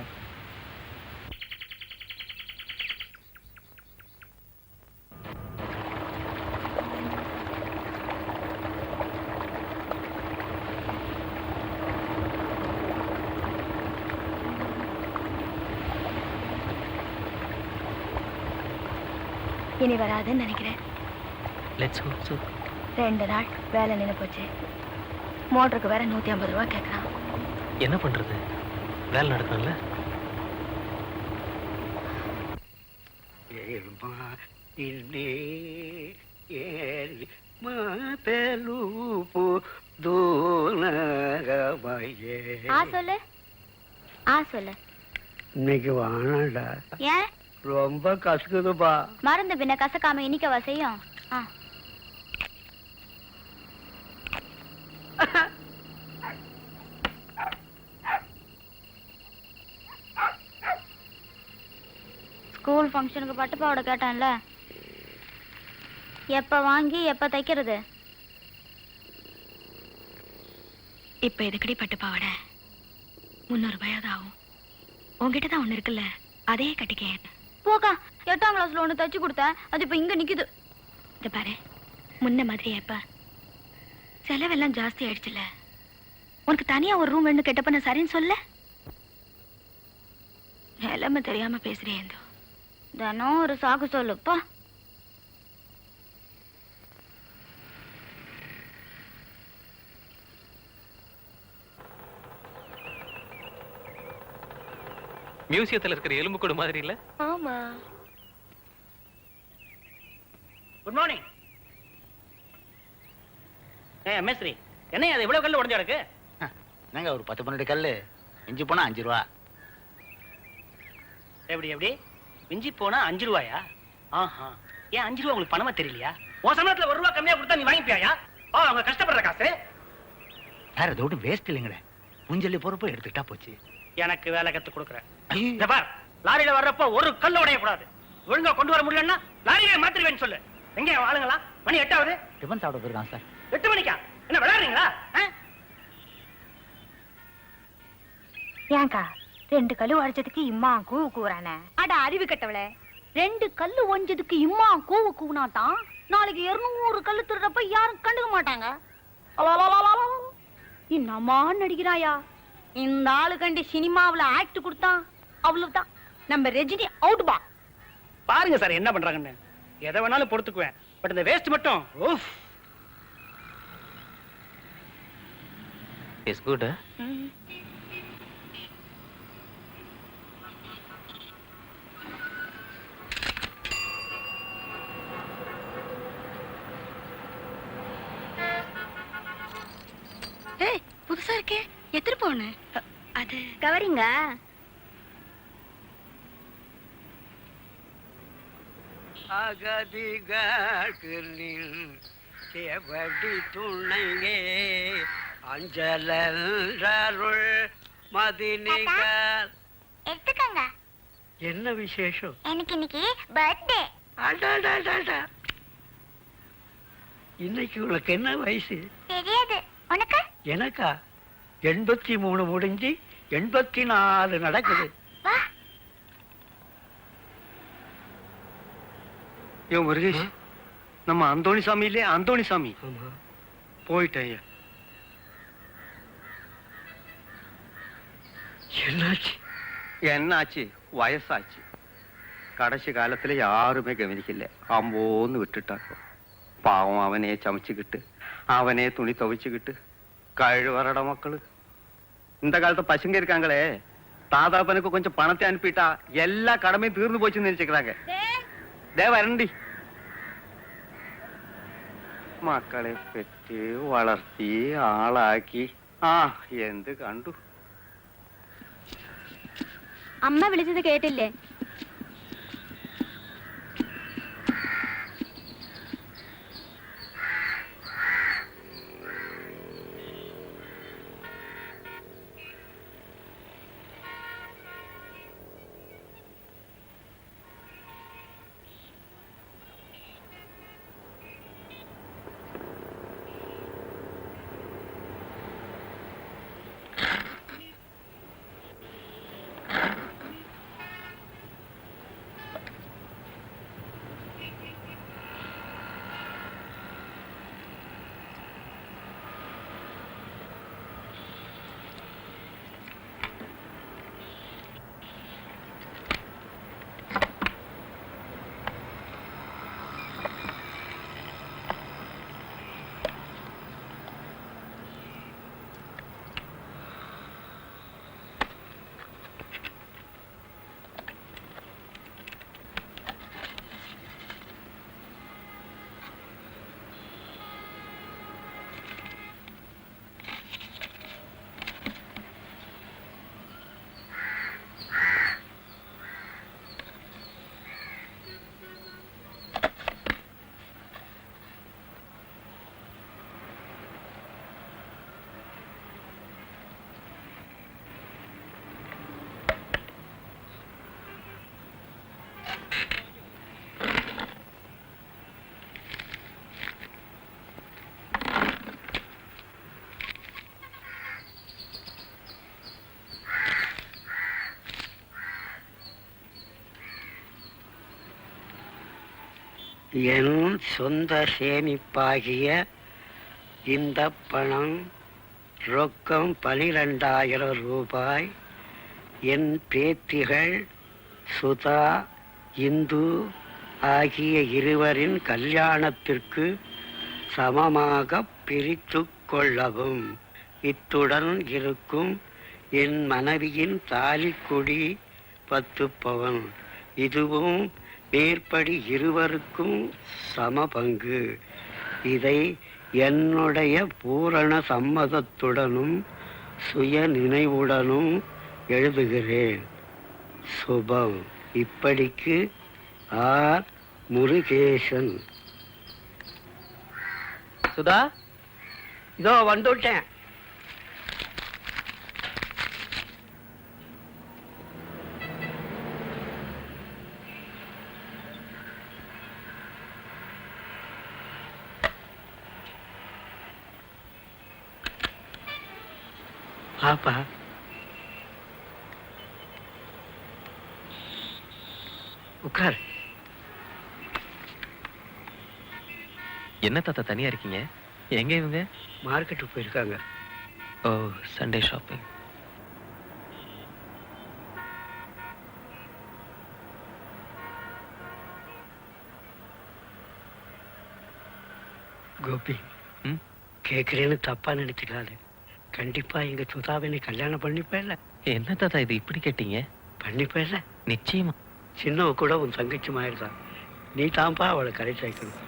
இனி வராதுன்னு நினைக்கிறேன். Let's go. சோ 2 நாள் வேலை நின்று போச்சு. மோட்டருக்கு வேற 150 ரூபா கேட்கறான். என்ன பண்றது? வேலை நடக்கணும்ல. சொல்லு. இன்னைக்கு வானாடா. ஏன்? ரொம்ப கசக்குதுப்பா. மருந்து பின்ன கசக்காம இனிக்கவா செய்யும்? ஸ்கூல் ஃபங்க்ஷனுக்கு பட்டு பாவாடை கேட்டான்ல, எப்ப வாங்கி எப்ப தைக்கிறது? இப்ப எதுக்கடி பட்டு பாவாடை? 300 ரூபாயாவது ஆகும். உங்ககிட்ட தான் ஒண்ணு இருக்குல்ல, அதையே கட்டிக்கேன். போக்கா, 8ஆம் கிளாஸ்ல ஒண்ணு தச்சு கொடுத்தேன், அது இப்ப இங்க நிக்குது. இந்த பாரு, முன்ன மாதிரி எப்ப செலவெல்லாம் ஜாஸ்தி ஆயிடுச்சுல. உனக்கு தனியா ஒரு ரூம் வேணும் கேட்டப்ப நான் சரின்னு சொல்ல. நிலைமை தெரியாம பேசுறேன். தினம் ஒரு சாக்கு சொல்லுப்பா. மியூசியத்துல இருக்கிற எலும்புக்கூடு மாதிரி இல்ல? ஆமா. Good morning. மேஸ்திரி, என்ன அது இவ்வளவு கல்லு உடஞ்சு கிடக்கு? என்னங்க ஒரு 10-12 கல்லு இஞ்சி போனா 5 ரூபா. எப்படி மிஞ்சி போனா 5 ரூபாயா? ஆஹா, ஏன் 5 ரூபா உங்களுக்கு பணமா தெரியலையா? உன் சம்பளத்துல 1 ரூபா கம்மியா கொடுத்தா நீ வாங்கிப்பியாயா? அவங்க கஷ்டப்படுற காசு. சார் அதோட வேஸ்ட் இல்லைங்களே, புஞ்சல்லி பொறுப்பு எடுத்துக்கிட்டா போச்சு. எனக்கு வேலை கத்து கொடுக்குறேன். பார், லாரியில வர்றப்போ ஒரு கல்லு உடைய கூடாது. ஒழுங்கா கொண்டு வர முடியலன்னா லாரியை மாத்திருவேன்னு சொல்லு. எங்க ஆளுங்களா? மணி 8 ஆகுது. டிஃபன் சாப்பிட போயிருக்கான் சார். 8 மணிக்கா? என்ன விளையாடுறீங்களா? ஏங்கா 2 கல்லு உடைச்சதுக்கு இம்மா கூவு கூறானே? அட அறிவு கட்டவளே, 2 கல்லு ஒஞ்சதுக்கு இம்மா கூவு கூவுனாதான் நாளைக்கு 200 கல்லு திருறப்ப யாரும் கண்டுக்க மாட்டாங்க. என்னம்மா நடிக்கிறாயா? இந்த ஆளு கண்டு சினிமாவுல ஆக்ட் கொடுத்தான், அவ்வளவுதான். நம்ம ரஜினி அவுட் பா. பாருங்க சார் என்ன பண்றாங்கன்னு. எதை வேணாலும் பொறுத்துக்குவேன், பட் இந்த வேஸ்ட் மட்டும் ஓஃப். Is good. ஏய், புதுசா இருக்கே, எத்திரு போன? அது கவரிங்க. செவடி துணையே அஞ்சலருள் மதினிகள். எடுத்துக்கங்க. என்ன விசேஷம்? எனக்கு இன்னைக்கு பர்த்டே. இன்னைக்கு உனக்கு என்ன வயசு? தெரியாது. உனக்கு? எனக்கா 83 முடிஞ்சு 84 நடக்குது. ஏன் முருகேஷ், நம்ம அந்தோணி சாமி இல்லையே, அந்தோணி சாமி போயிட்டேன். என்னாச்சு? என்னாச்சு? வயசாச்சு. கடைசி காலத்துல யாருமே கவனிக்கல, அம்போன்னு விட்டுட்டாங்க. பாவம் அவனே சமைச்சுக்கிட்டு அவனே துணி துவைச்சுக்கிட்டு கழுவறட மக்களு. இந்த காலத்து பசங்க இருக்காங்களே, தாதாப்பனுக்கு கொஞ்சம் பணத்தை அனுப்பிட்டா எல்லா கடமையும் தீர்ந்து போச்சுன்னு நினைச்சுக்கிறாங்க. வரண்டி മക്കളെ പെറ്റ് വളർത്തി ആളാക്കി എന്ത് കണ്ടു. അമ്മ വിളിച്ചത് കേട്ടില്ലേ? என் சொந்த சேமிப்பாகிய இந்த பணம் ரொக்கம் 12,000 ரூபாய் என் பேத்திகள் சுதா இந்து ஆகிய இருவரின் கல்யாணத்திற்கு சமமாக பிரித்து கொள்ளவும். இத்துடன் இருக்கும் என் மனைவியின் தாலிக்கொடி 10 பவுன். இதுவும் மேற்படி இருவருக்கும் சம பங்கு. இதை என்னுடைய பூரண சம்மதத்துடனும் சுய நினைவுடனும் எழுதுகிறேன். சுபம். இப்படிக்கு ஆர் முருகேசன். சுதா, இதோ வந்துட்டேன். பாப்பா, உட்கார். என்ன தாத்தா தனியா இருக்கீங்க? எங்க இவங்க? மார்க்கெட்டுக்கு போயிருக்காங்க. ஓ, சண்டே ஷாப்பிங். கோபி, ம்? கேட்குறேன்னு தப்பா நினைச்சுக்காது. கண்டிப்பா எங்க சுதாவினை கல்யாணம் பண்ணிப்பேல. என்ன தாத்தா இது இப்படி கேட்டீங்க? பண்ணிப்பேல. நிச்சயமா. சின்னவ கூட உன் தங்கச்சி மாதிரிதான். நீ தான்ப்பா அவளை கரை சேர்க்கணும்.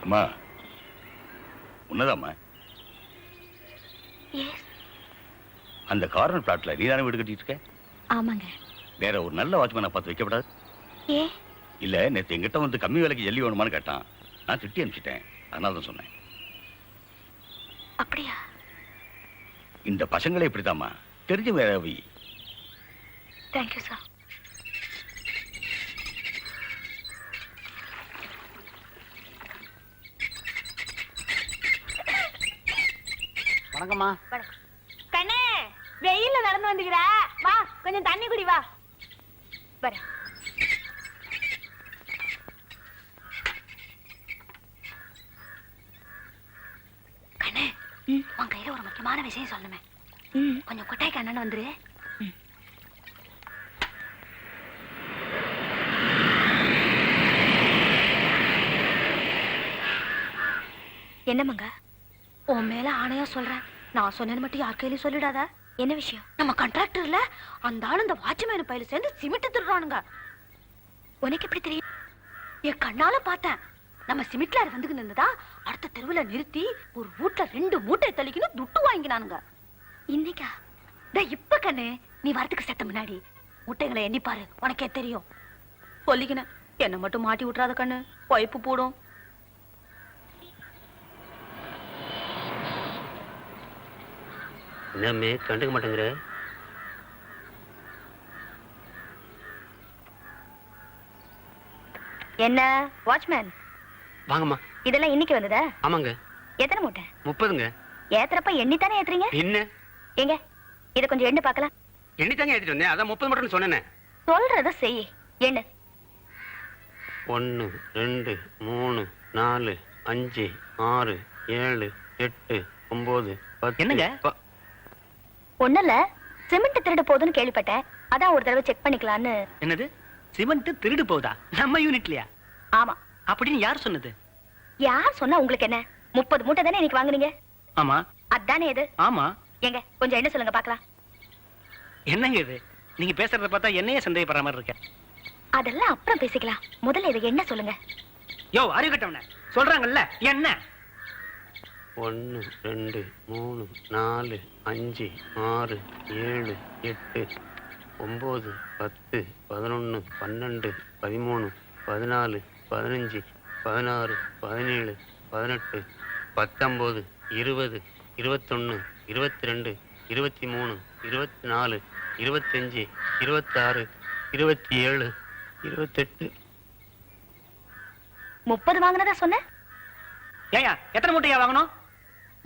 அம்மா, உன்னதாம்மா? அந்த கார்னர் பிளாட்ல நீ தானே வீடு கட்டிட்டு இருக்க? ஆமாங்க. வேற ஒரு நல்ல வாட்ச்மேனை பார்த்து வைக்கப்படாது? ஏ இல்ல, நேத்து எங்கிட்ட வந்து கம்மி விலைக்கு ஜல்லி வேணுமான்னு கேட்டான். நான் திட்டி அனுப்பிச்சிட்டேன். அதனால தான் சொன்னேன். அப்படியா? இந்த பசங்களே இப்படித்தாம்மா, தெரிஞ்ச வேற வை. Thank you sir. வணக்கம்மா. கண்ணே, வெயில்ல நடந்து வந்துக்கிறா, வா கொஞ்சம் தண்ணி குடி வா. வர கண்ணே, உன் கையில ஒரு முக்கியமான விஷயம் சொல்லணுமே. கொஞ்சம் கொட்டாய் கண்ணன் வந்துரு. என்னமாங்க? உன் மேல ஆணையா சொல்றேன், நான் சொன்னேன்னு மட்டும் யார் கையிலயும் சொல்லிடாத. என்ன விஷயம்? நம்ம கான்ட்ராக்டர்ல அந்த ஆளு இந்த வாட்ச்மேன் பையில சேர்ந்து சிமெண்ட் திருடுறானுங்க. உனக்கு எப்படி தெரியும்? என் கண்ணால பார்த்தேன். நம்ம சிமெண்ட் லாரி வந்துக்கு நின்னுதா, அடுத்த தெருவுல நிறுத்தி ஒரு வீட்டுல 2 மூட்டை தள்ளிக்கணும் துட்டு வாங்கினானுங்க. இன்னைக்கா? இப்ப கண்ணு, நீ வரதுக்கு செத்த முன்னாடி முட்டைகளை எண்ணி பாரு, உனக்கே தெரியும். சொல்லிக்கினேன், என்ன மட்டும் மாட்டி விட்டுறாத கண்ணு, பைப்பு போடும். என்னமே கண்டுக்க மாட்டேங்கிற? என்ன வாட்ச்மேன்? வாங்கம்மா. இதெல்லாம் இன்னைக்கு வந்ததா? ஆமாங்க. எத்தனை மூட்டை? 30ங்க. ஏத்துறப்ப எண்ணி தானே ஏத்துறீங்க? என்ன? எங்க இத கொஞ்சம் எண்ணி பார்க்கலாம். எண்ணி தாங்க ஏத்திட்டு வந்தேன். அதான் 30 மட்டும் சொன்னேனே. சொல்றத செய். எண்ணு. 1 2 3 4 5 6 7 8 9 10. என்னங்க? ஒண்ணுல சிமெண்ட் திருடு போகுதுன்னு கேள்விப்பட்டேன். அதான் ஒரு தடவை செக் பண்ணிக்கலான்னு. என்னது? சிமெண்ட் திருடு போகுதா? நம்ம யூனிட்லயா? ஆமா. அப்படின்னு யார் சொன்னது? யார் சொன்னா உங்களுக்கு என்ன? 30 மூட்டை தானே இன்னைக்கு வாங்குனீங்க? ஆமா. அதானே இது? ஆமா. எங்க கொஞ்சம் என்ன சொல்லுங்க பார்க்கலாம். என்னங்க இது? நீங்க பேசுறத பார்த்தா என்னையே சந்தேகப்படுற மாதிரி இருக்க. அதெல்லாம் அப்புறம் பேசிக்கலாம். முதல்ல இது என்ன சொல்லுங்க. யோ அறிவிட்டவனே, சொல்றாங்கல்ல என்ன? 1 2 3 4 5 6 7 8 9 10 11 12 13 14 15 16 17 18 19 20 21 22 23 24 25 26 27 28. 30 வாங்குனதா சொன்ன? ஏயா எத்தனை மூட்டையா வாங்கணும்?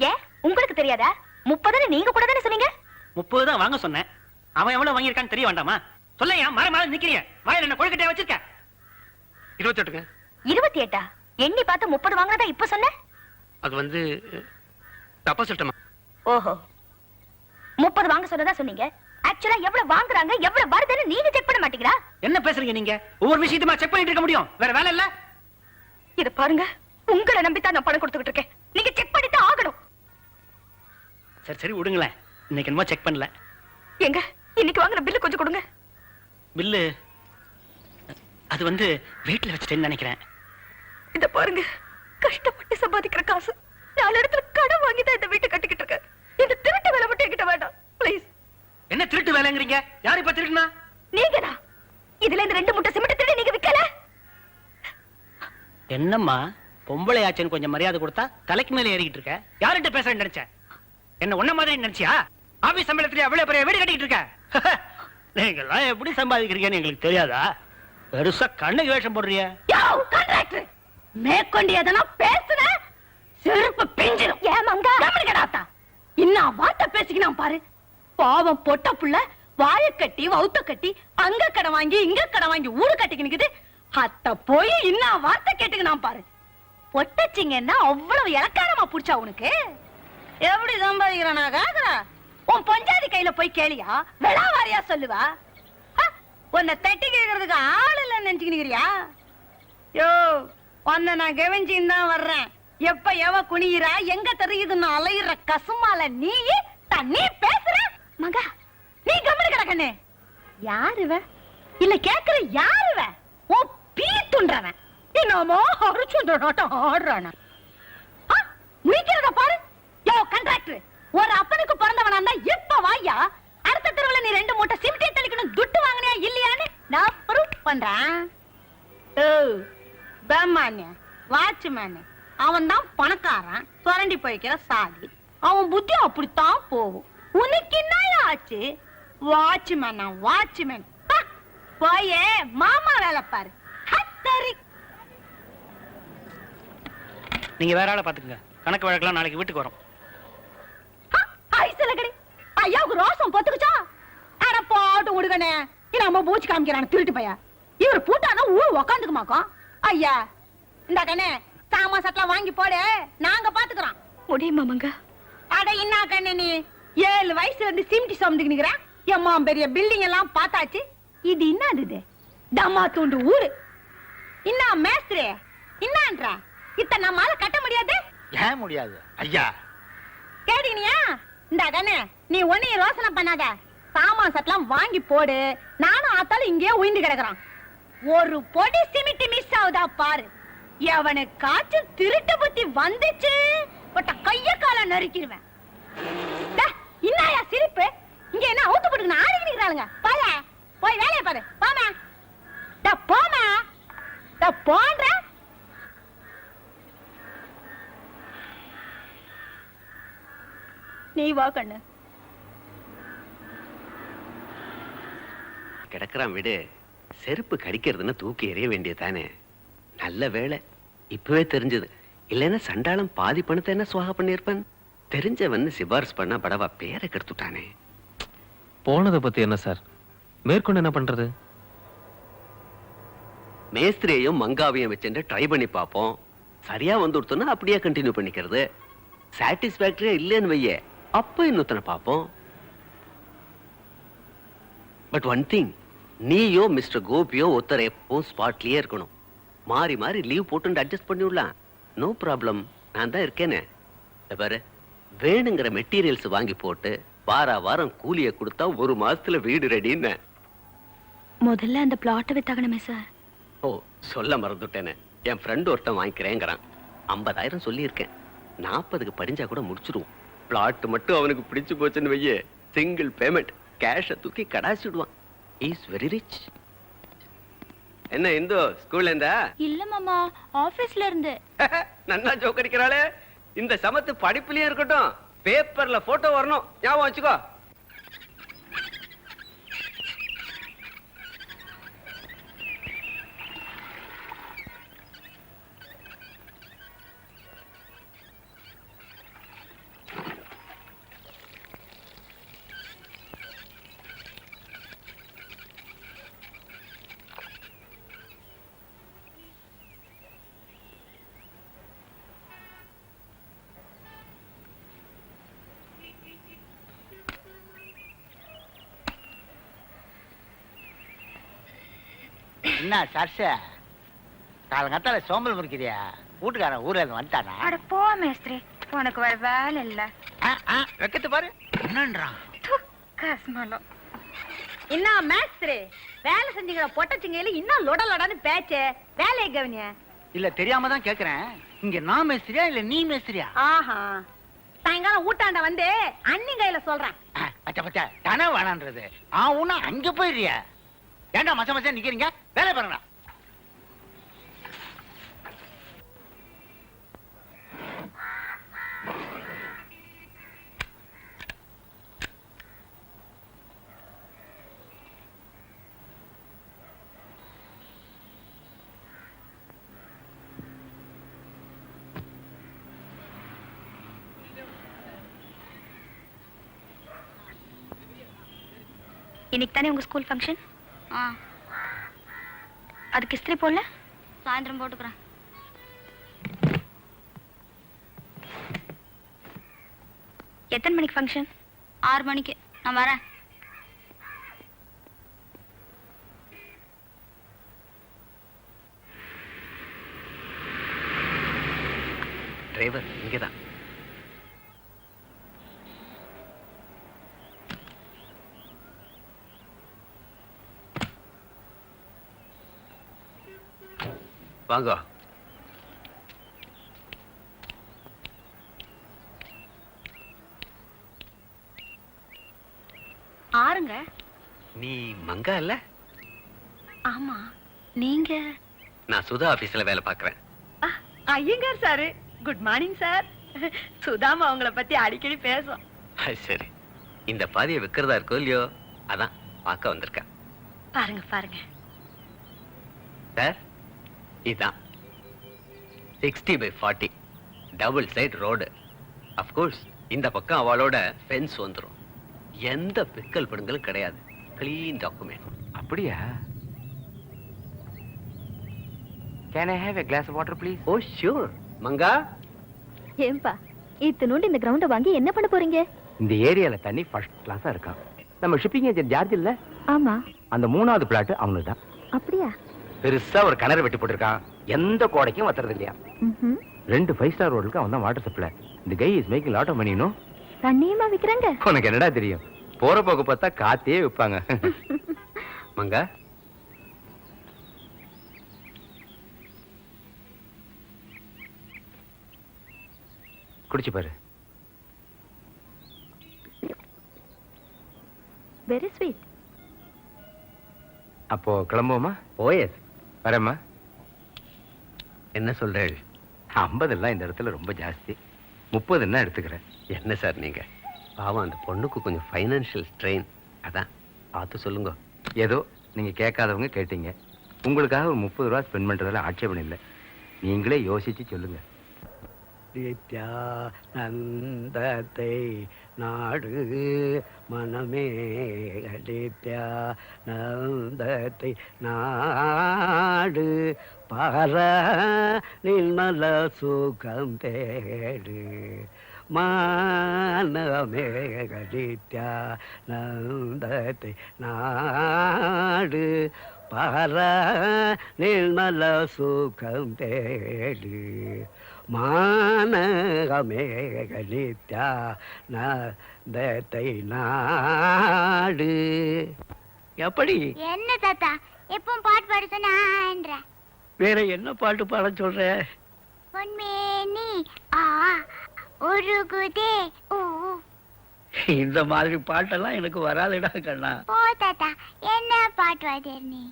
ஏன் உங்களுக்கு தெரியாதா? 30 நீங்க கூட தானே சொன்னீங்க. 30 தான் வாங்க சொன்னேன். அவன் எவ்வளவு வாங்கியிருக்கான்னு தெரிய வேண்டாமா? சொல்லையா, மர நிக்கிறீங்க. வாயில என்ன கொழுக்கட்டையா வச்சிருக்க? 28ங்க. 28? எண்ணி பார்த்து 30 வாங்குனதா இப்ப சொன்ன? அது வந்து தப்பா சொல்லிட்டேமா. ஓஹோ, 30 வாங்க சொன்னதா சொன்னீங்க. ஆக்சுவலா எவ்வளவு வாங்குறாங்க எவ்வளவு வருதுன்னு நீங்க செக் பண்ண மாட்டீங்களா? என்ன பேசுறீங்க நீங்க? ஒவ்வொரு விஷயத்தையுமா செக் பண்ணிட்டு இருக்க முடியும்? வேற வேலை இல்ல? இத பாருங்க, உங்களை நம்பித்தான் நான் பணம் கொடுத்துக்கிட்டு இருக்கேன். நீங்க செக் பண்ணிட்டு ஆகணும். சரி சரி விடுங்களேன். இன்னைக்கு என்னமோ செக் பண்ணல. எங்க இன்னைக்கு வாங்குற பில்லு கொஞ்சம் கொடுங்க. பில்லு அது வந்து வீட்டுல வச்சுட்டேன்னு நினைக்கிறேன். இத பாருங்க, கஷ்டப்பட்டு சம்பாதிக்கிற காசு 4 இடத்துல கடன் வாங்கி தான் இந்த வீட்டை கட்டிக்கிட்டு இருக்கேன். இந்த திருட்டு வேலை மட்டும் என்கிட்ட வேண்டாம் ப்ளீஸ். என்ன திருட்டு வேலைங்கிறீங்க? யாரு இப்ப திருட்டுனா? நீங்கடா. இதுல இந்த 2 மூட்டை சிமெண்ட் திருடி நீங்க விக்கல. என்னம்மா பொம்பளை ஆச்சுன்னு கொஞ்சம் மரியாதை கொடுத்தா தலைக்கு மேல ஏறிக்கிட்டு இருக்க. யார்கிட்ட பேசுறேன்னு நினைச்ச? என்ன ஒன்ன மாதிரி நினைச்சியா? ஆபீஸ் சம்பளத்துல அவ்வளவு பெரிய வீடு கட்டிக்கிட்டு இருக்க. நீங்கெல்லாம் எப்படி சம்பாதிக்கிறீங்கன்னு எங்களுக்கு தெரியாதா? பெருசா கண்ணுக்கு வேஷம் போடுறிய. கான்ட்ராக்டர் மேற்கொண்டு எதனா பேசுன செருப்பு பிஞ்சிடும். ஏமாங்க கமனிக்கடாத்தா. இன்னும் வார்த்தை பேசிக்கினான் பாரு. பாவம் பொட்ட புள்ள வாய கட்டி வவுத்த கட்டி அங்க கடை வாங்கி இங்க கடை வாங்கி ஊரு கட்டிக்கு நிக்குது. அத்த போய் இன்னும் வார்த்தை கேட்டுக்கினான் பாரு. பொட்டச்சிங்கன்னா அவ்வளவு இலக்காரமா புடிச்சா உனக்கு? எப்படி சம்பாதிக்கிறானா காக்குறா? உன் பொஞ்சாதி கையில போய் கேளியா? விளாவாரியா சொல்லுவா? உன்னை தட்டி கேட்கறதுக்கு ஆள் இல்லைன்னு நினைச்சுக்கிறியா? யோ, உன்னை நான் கவனிச்சுன்னு தான் வர்றேன். எப்ப எவ குனியிறா எங்க தெரியுதுன்னு அலையிற கசுமால நீ தண்ணி பேசுற மகா. நீ கவனி கிடக்கண்ணே. யாருவ? இல்ல கேக்குற யாருவ? ஓ பீத்துன்றவன் என்னமோ அரிச்சுன்ற நாட்டம் ஆடுறான. முடிக்கிறத பாரு. யோ கண்ட்ராக்டர், ஒரு அப்பனுக்கு பிறந்தவனா இருந்தா இப்ப வாயா. அடுத்த தெருவுல நீ 2 மூட்டை சிமெண்ட் தெளிக்கணும் துட்டு வாங்கினியா இல்லையான்னு நான் ப்ரூஃப் பண்றேன். ஓ பேமானே வாட்ச்மேன் அவன் தான் பணக்காரன் சுரண்டி போய்க்கிற சாதி. அவன் புத்தி அப்படித்தான் போகும். உனக்கு என்ன ஆச்சு? வாட்ச்மேனா வாட்ச்மேன் போயே மாமா வேலை பாரு. ஹத்தரி. நீங்க வேற ஆளை பாத்துக்கங்க. கணக்கு வழக்கெல்லாம் நாளைக்கு வீட்டுக்கு வரோம். ஐசலகடி ஐயாவுக்கு ரோசம் பொத்துக்குச்சா? அட போட்டு விடுகனே. இது நம்ம பூச்சி காமிக்கிறான் திருட்டு பையா. இவர் பூட்டானா ஊர் உக்காந்துக்குமாக்கும். ஐயா இந்த கண்ணே சாமா சட்டலாம் வாங்கி போடு, நாங்க பாத்துக்கிறோம். முடியுமாமங்க? அட என்ன கண்ணே நீ 7 வயசுல இருந்து சிம்டி சுமந்துக்கு நிக்கிற? எம்மா பெரிய பில்டிங் எல்லாம் பார்த்தாச்சு. இது என்னது இது? டம்மா தூண்டு ஊரு. என்ன மேஸ்திரி என்னன்றா? இத்த நம்மால கட்ட முடியாது. ஏன் முடியாது ஐயா? கேட்டீனியா? இந்த கண்ணே நீ ஒன்னையும் யோசனை பண்ணாத. சாமான் சட்டலாம் வாங்கி போடு, நானும் ஆத்தாலும் இங்கேயே உயிந்து கிடக்குறான். ஒரு பொடி சிமிட்டி மிஸ் ஆகுதா பாரு. எவனுக்காச்சும் திருட்டு புத்தி வந்துச்சு பட்ட கைய கால நறுக்கிடுவேன். இன்னாயா சிரிப்பு? இங்க என்ன அவுத்து போட்டுக்கணும் ஆடிக்கு நிக்கிறாளுங்க. பாரு போய் வேலையை பாரு. போமா போமா போன்ற நீ வா கண்ணு. கிடக்குறான் விடு. செருப்பு கடிக்கிறதுன்னு தூக்கி எறிய வேண்டியதானே. நல்ல வேலை இப்பவே தெரிஞ்சது. இல்லைன்னா சண்டாளம் பாதி பணத்தை என்ன சுவாக பண்ணிருப்பேன். தெரிஞ்சவன் சிபாரிசு பண்ண படவா பேரை கெடுத்துட்டானே. போனதை பத்தி என்ன சார்? மேற்கொண்டு என்ன பண்றது? மேஸ்திரியையும் மங்காவையும் வச்சுட்டு ட்ரை பண்ணி பார்ப்போம். சரியா வந்து கொடுத்தோன்னா அப்படியே கண்டினியூ பண்ணிக்கிறது. சாட்டிஸ்பாக்டரியா இல்லைன்னு வையே, அப்ப இன்னொத்தனை பார்ப்போம். பட் ஒன் திங், நீயோ மிஸ்டர் கோபியோ ஒருத்தர் எப்போ ஸ்பாட்லயே இருக்கணும். மாறி மாறி லீவ் போட்டு அட்ஜஸ்ட் பண்ணி விடலாம். நோ ப்ராப்ளம், நான் தான் இருக்கேனே. பாரு, வேணுங்கிற மெட்டீரியல்ஸ் வாங்கி போட்டு வாரம் கூலியை கொடுத்தா 1 மாசத்துல வீடு ரெடின்னு. முதல்ல அந்த பிளாட்டை வித்தாகணுமே சார். ஓ சொல்ல மறந்துட்டேனே, என் ஃப்ரெண்ட் ஒருத்தன் வாங்கிக்கிறேங்கிறான். 50,000 சொல்லியிருக்கேன். 40க்கு படிஞ்சா கூட முடிச்சிடுவோம். பிளாட் மட்டும் அவனுக்கு பிடிச்சு போச்சுன்னு வையே, சிங்கிள் பேமெண்ட் கேஷை தூக்கி கடாசிடுவான். Is very rich. என்ன இந்து ஸ்கூல்ல இருந்தா? இல்ல மாமா, ஆபீஸ்ல இருந்து. நன்னா ஜோக் அடிக்கிறாளே. இந்த சமத்து படிப்புலயே இருக்கட்டும், பேப்பர்ல போட்டோ வரணும், ஞாபகம் வச்சுக்கோ. என்ன சர்ஷ காலங்கத்தால சோம்பல் முறிக்கிறியா? வீட்டுக்காரன் ஊர்ல இருந்து வந்துட்டானா? அட போ மேஸ்திரி, உனக்கு வேற வேலை இல்ல. வெக்கத்து பாரு என்னன்றான். கஸ்மலம். என்ன மேஸ்திரி வேலை செஞ்சுக்கிற பொட்டச்சிங்கையில இன்னும் லொடலொடன்னு பேச்சு. வேலையை கவனிய. இல்ல தெரியாம தான் கேக்குறேன். இங்க நான் மேஸ்திரியா இல்ல நீ மேஸ்திரியா? ஆஹா, சாயங்காலம் ஊட்டாண்ட வந்து அண்ணி கையில சொல்றேன். பச்சை பச்சை தானே வேணான்றது. உன்ன அங்க போயிடுறியா? ஏண்டா மச நிக்கிறீங்க? வேலை பாருங்கடா. இன்னைக்கு தானே உங்க ஸ்கூல் ஃபங்க்ஷன்? அதுக்கு இஸ்திரி போடல? சாயந்தரம் போட்டுக்கிறேன். எத்தனை மணிக்கு ஃபங்க்ஷன்? 6 மணிக்கு. நான் வரேன். டிரைவர் இங்கதான். வாங்க. யாருங்க? நீ மங்கா இல்ல? ஆமா, நீங்க? நான் சுதா ஆபீஸ்ல வேலை பார்க்கறேன். Iyengar sir, good morning sir. சுதாமா உங்களை பத்தி அடிக்கடி பேசும். சரி, இந்த பாதியை விற்கிறதா இருக்கோ இல்லையோ, அதான் பார்க்க வந்திருக்கேன். பாருங்க பாருங்க. சார், இதான் 60/40 டபுள் சைட் ரோடு. அஃப்கோர்ஸ் இந்த பக்கம் அவளோட ஃபென்ஸ் வந்துடும். எந்த பிக்கல் படுங்களும் கிடையாது. Clean document. அப்படியா? Can I have a glass of water, please? Oh sure. மங்கா, ஏன்பா இத்தனோண்டு இந்த கிரவுண்ட வாங்கி என்ன பண்ண போறீங்க? இந்த ஏரியால தண்ணி ஃபர்ஸ்ட் கிளாஸா இருக்கான். நம்ம ஷிப்பிங் ஏஜென்ட் ஜார்ஜ் இல்ல, ஆமா. அந்த 3வது பிளாட் அவனுக்கு தான். அப்படியா? பெருசா ஒரு கிணறு வெட்டி போட்டிருக்கான். எந்த கோடைக்கும் வத்துறது இல்லையா. 2 5 ஸ்டார் ரோடுக்கு அவன் தான் வாட்டர் சப்ளை. இந்த guy is making lot of money. No, தண்ணியுமா விக்கிறாங்க? உனக்கு என்னடா தெரியும்? போற போக்கு பார்த்தா காத்தே விற்பாங்க. மங்கா, குடிச்சு பாரு. Very sweet. அப்போ கிளம்புவோமா? போயஸ். வரேம்மா. என்ன சொல்றேள்? 50 எல்லாம் இந்த இடத்துல ரொம்ப ஜாஸ்தி. 30 என்ன எடுத்துக்கிறேன். என்ன சார் நீங்க? பாவம், அந்த பொண்ணுக்கு கொஞ்சம் ஃபைனான்சியல் ஸ்ட்ரெயின். அதான் பார்த்து சொல்லுங்க. ஏதோ நீங்க கேட்காதவங்க கேட்டீங்க. உங்களுக்காக ஒரு 30 ரூபா ஸ்பெண்ட் பண்றதுல ஆட்சேபம் இல்லை. நீங்களே யோசிச்சு சொல்லுங்க. நித்யானந்தத்தை நாடு மனமே, நித்யானந்தத்தை நாடு பர நிர்மல சுகம் தேடு மானமே, நித்யானந்தத்தை நாடு பர நிர்மல சுகம் தேடு மானகமே, நித்யானந்தத்தை நாடு. எப்படி? என்ன தாத்தா எப்பவும் பாட்டு பாட சொன்ன? வேற என்ன பாட்டு பாட சொல்ற? பொன்மேனி ஆ உருகுதே ஊ. இந்த மாதிரி பாட்டெல்லாம் எனக்கு வராதுடா கண்ணா. போ தாத்தா, என்ன பாட்டு வாத்தியார் நீ?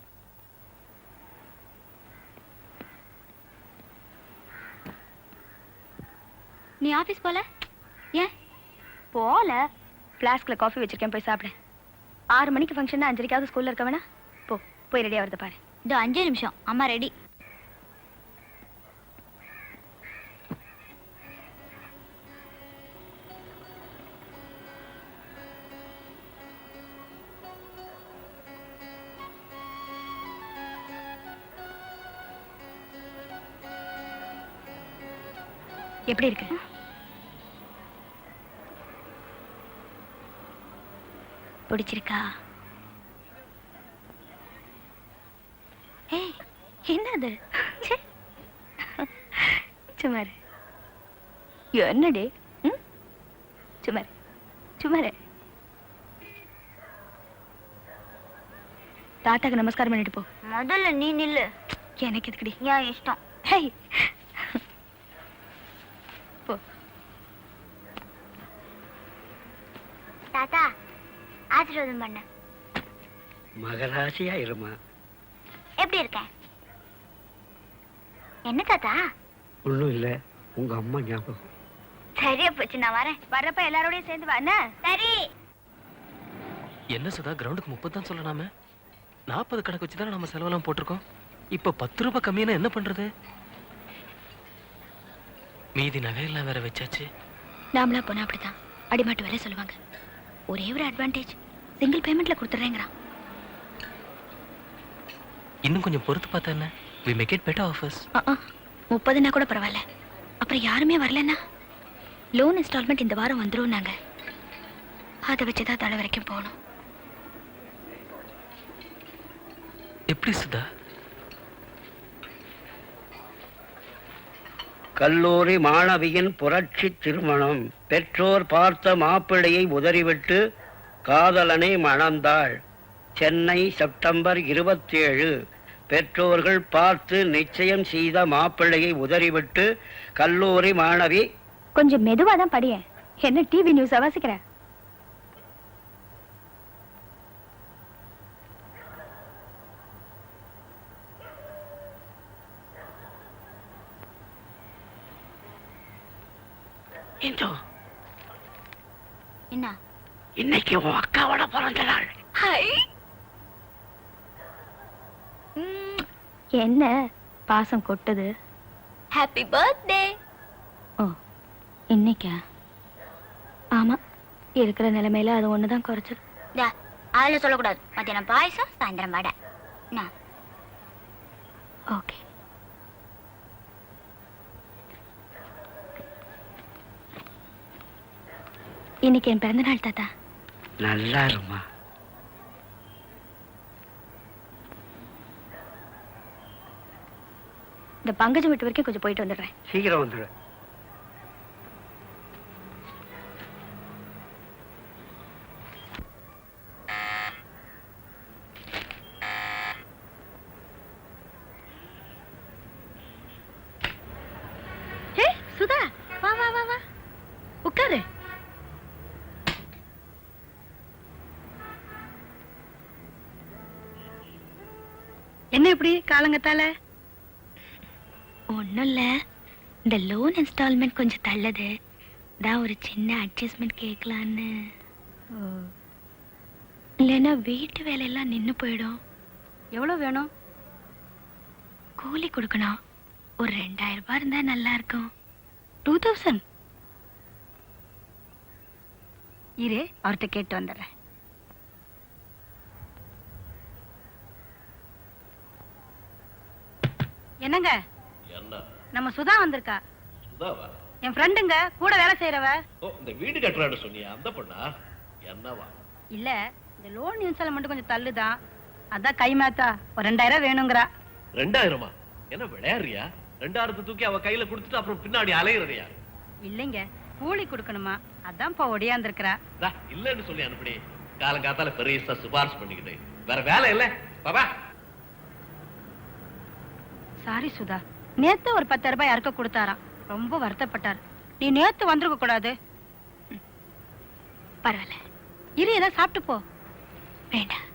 நீ ஆபீஸ் போல? ஏன் போல? பிளாஸ்க்ல காஃபி வச்சிருக்கேன், போய் சாப்பிடு. 6 மணிக்கு ஃபங்க்ஷன், 5:30க்காவது ஸ்கூல்ல இருக்க வேணா? போய் ரெடியா வருது பாரு. இந்த 5 நிமிஷம் அம்மா ரெடி. எப்படி இருக்கு? பிடிச்சிருக்கா? ஏய், என்னது? சுமாரு என்னடி? சுமாரு சுமாரு. தாத்தாக்கு நமஸ்காரம் பண்ணிட்டு போ. முதல்ல நீ நில்லு. எனக்கு எதுக்குடி? ஏன் இஷ்டம். ஹேய், போ. தாத்தா ஆசீர்வாதம் பண்ண. மகராசியா இருமா. எப்படி இருக்க? என்ன தாத்தா? ஒண்ணும் இல்ல, உங்க அம்மா ஞாபகம். சரியா போச்சு, நான் வரேன். வர்றப்ப எல்லாரோடய சேர்ந்து வா. என்ன? சரி. என்ன சுதா, கிரவுண்டுக்கு 30 தான் சொல்லலாமே. 40 கணக்கு வச்சு தானே நம்ம செலவெல்லாம் போட்டிருக்கோம். இப்ப 10 ரூபாய் கம்மியான என்ன பண்றது? மீதி நகையெல்லாம் வேற வச்சாச்சு. நாமளா போனா அப்படிதான் அடிமாட்டு வேலை சொல்லுவாங்க. ஒரே ஒரு அட்வான்டேஜ், சிங்கிள் பேமெண்ட்ல கொடுத்துறேங்கிறான். இன்னும் கொஞ்சம் பொறுத்து பார்த்தா என்ன? we make it better offers. 30னா கூட பரவாயில்ல. அப்புறம் யாருமே வரலன்னா லோன் இன்ஸ்டால்மெண்ட் இந்த வாரம் வந்துரும். நாங்க அதை வச்சுதான் தலை வரைக்கும் போகணும். எப்படி சுதா? கல்லூரி மாணவியின் புரட்சி திருமணம். பெற்றோர் பார்த்த மாப்பிள்ளையை உதறிவிட்டு காதலனை மணந்தாள். சென்னை செப்டம்பர் 27. பெற்றோர்கள் பார்த்து நிச்சயம் செய்த மாப்பிள்ளையை உதறிவிட்டு கல்லூரி மாணவி. கொஞ்சம் மெதுவா தான் படியேன். என்ன டிவி நியூஸ் வாசிக்கிற? இந்து, என்ன இன்னைக்கு உன் அக்காவோட பிறந்த நாள். என்ன பாசம் கொட்டுது? Happy birthday. ஓ, இன்னைக்கா? ஆமா, இருக்கிற நிலைமையில அது ஒண்ணுதான் குறைச்சது. அதில் சொல்லக்கூடாது. மத்தியானம் பாயசம், சாயந்தரம் வடை. ஓகே. இன்னைக்கு என் பிறந்த நாள் தாத்தா. நல்லா இருமா. இந்த பங்கஜம் வீட்டு வரைக்கும் கொஞ்சம் போயிட்டு வந்துடுறேன். சீக்கிரம் வந்துடு. சுதா, வா வா வா வா, உட்காரு. என்ன இப்படி காலங்கத்தால? ஒன்றும் இல்லை, இந்த லோன் இன்ஸ்டால்மெண்ட் கொஞ்சம் தள்ளது, தான் ஒரு சின்ன அட்ஜஸ்ட்மெண்ட் கேட்கலான்னு. இல்லைன்னா வீட்டு வேலையெல்லாம் நின்று போயிடும். எவ்வளோ வேணும்? கூலி கொடுக்கணும். ஒரு 2000 ரூபாய் இருந்தால் நல்லா இருக்கும். 2000? இரு, அவர்கிட்ட கேட்டு வந்துடுறேன். என்னங்க, நம்ம சுதா வந்திருக்கா. என் ஃப்ரெண்டுங்க, கூட வேலை செய்யறவ. இந்த வீடு கட்டுறான்னு சொன்னியா, அந்த பொண்ணா? என்னவா? இல்ல, இந்த லோன் இன்ஸ்டால்மெண்ட் கொஞ்சம் தள்ளுதான், அதான் கை மாத்தா ஒரு 2000 வேணுங்கிறா. 2000? என்ன விளையாடுறியா? 2000 தூக்கி அவ கையில கொடுத்துட்டு அப்புறம் பின்னாடி அலையிறியா? இல்லைங்க, கூலி கொடுக்கணுமா, அதான் இப்போ ஒடியாந்துருக்கிறா. இல்லன்னு சொல்லி அனுப்பி காலங்காத்தால பெரிய சிபாரிசு பண்ணிக்கிட்டு வேற வேலை இல்ல. பாபா, சாரி சுதா, நேத்து ஒரு 10,000 ரூபாய் யாருக்க கொடுத்தாராம், ரொம்ப வருத்தப்பட்டார். நீ நேத்து வந்திருக்க கூடாது. பரவாயில்ல, இரு, ஏதாவது சாப்பிட்டு போ. வேண்டாம்.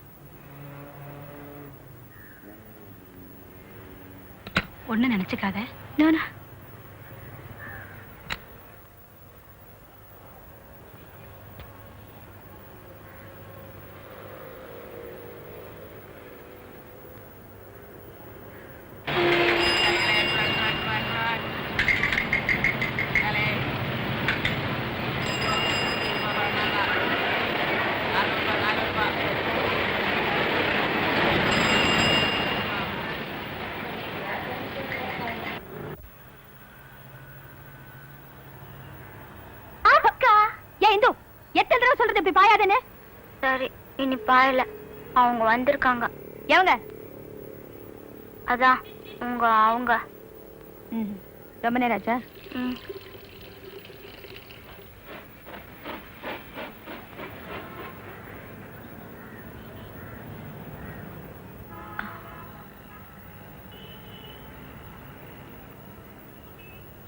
ஒண்ணு நினைச்சுக்காத. நானா? எத்தனை தடவை சொல்றது இப்படி பாயாதேன்னு? சரி, இனி பாயல. அவங்க வந்திருக்காங்க. எவங்க? அதான் அவங்க. ரொம்ப நேரம் ஆச்சா?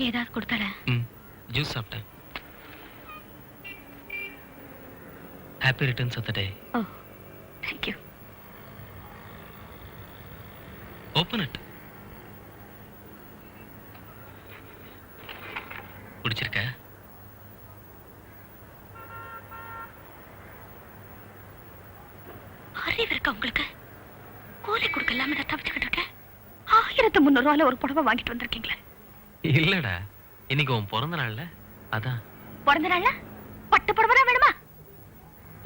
ஏதாவது கொடுத்தார? ஜூஸ் சாப்பிட்டேன். Happy returns of the day. Oh, thank you. Open it. பிடிச்சிருக்க? அறிவு இருக்கா உங்களுக்கு? கூலி கொடுக்கலாம நான் தப்பிச்சுக்கிட்டு இருக்கேன். 1300 ரூபாயில ஒரு புடவை வாங்கிட்டு வந்திருக்கீங்களே. இல்லடா, இன்னைக்கு உன் பிறந்த நாள்ல, அதான். பிறந்த நாள்ல பட்டு புடவை வேணுமா?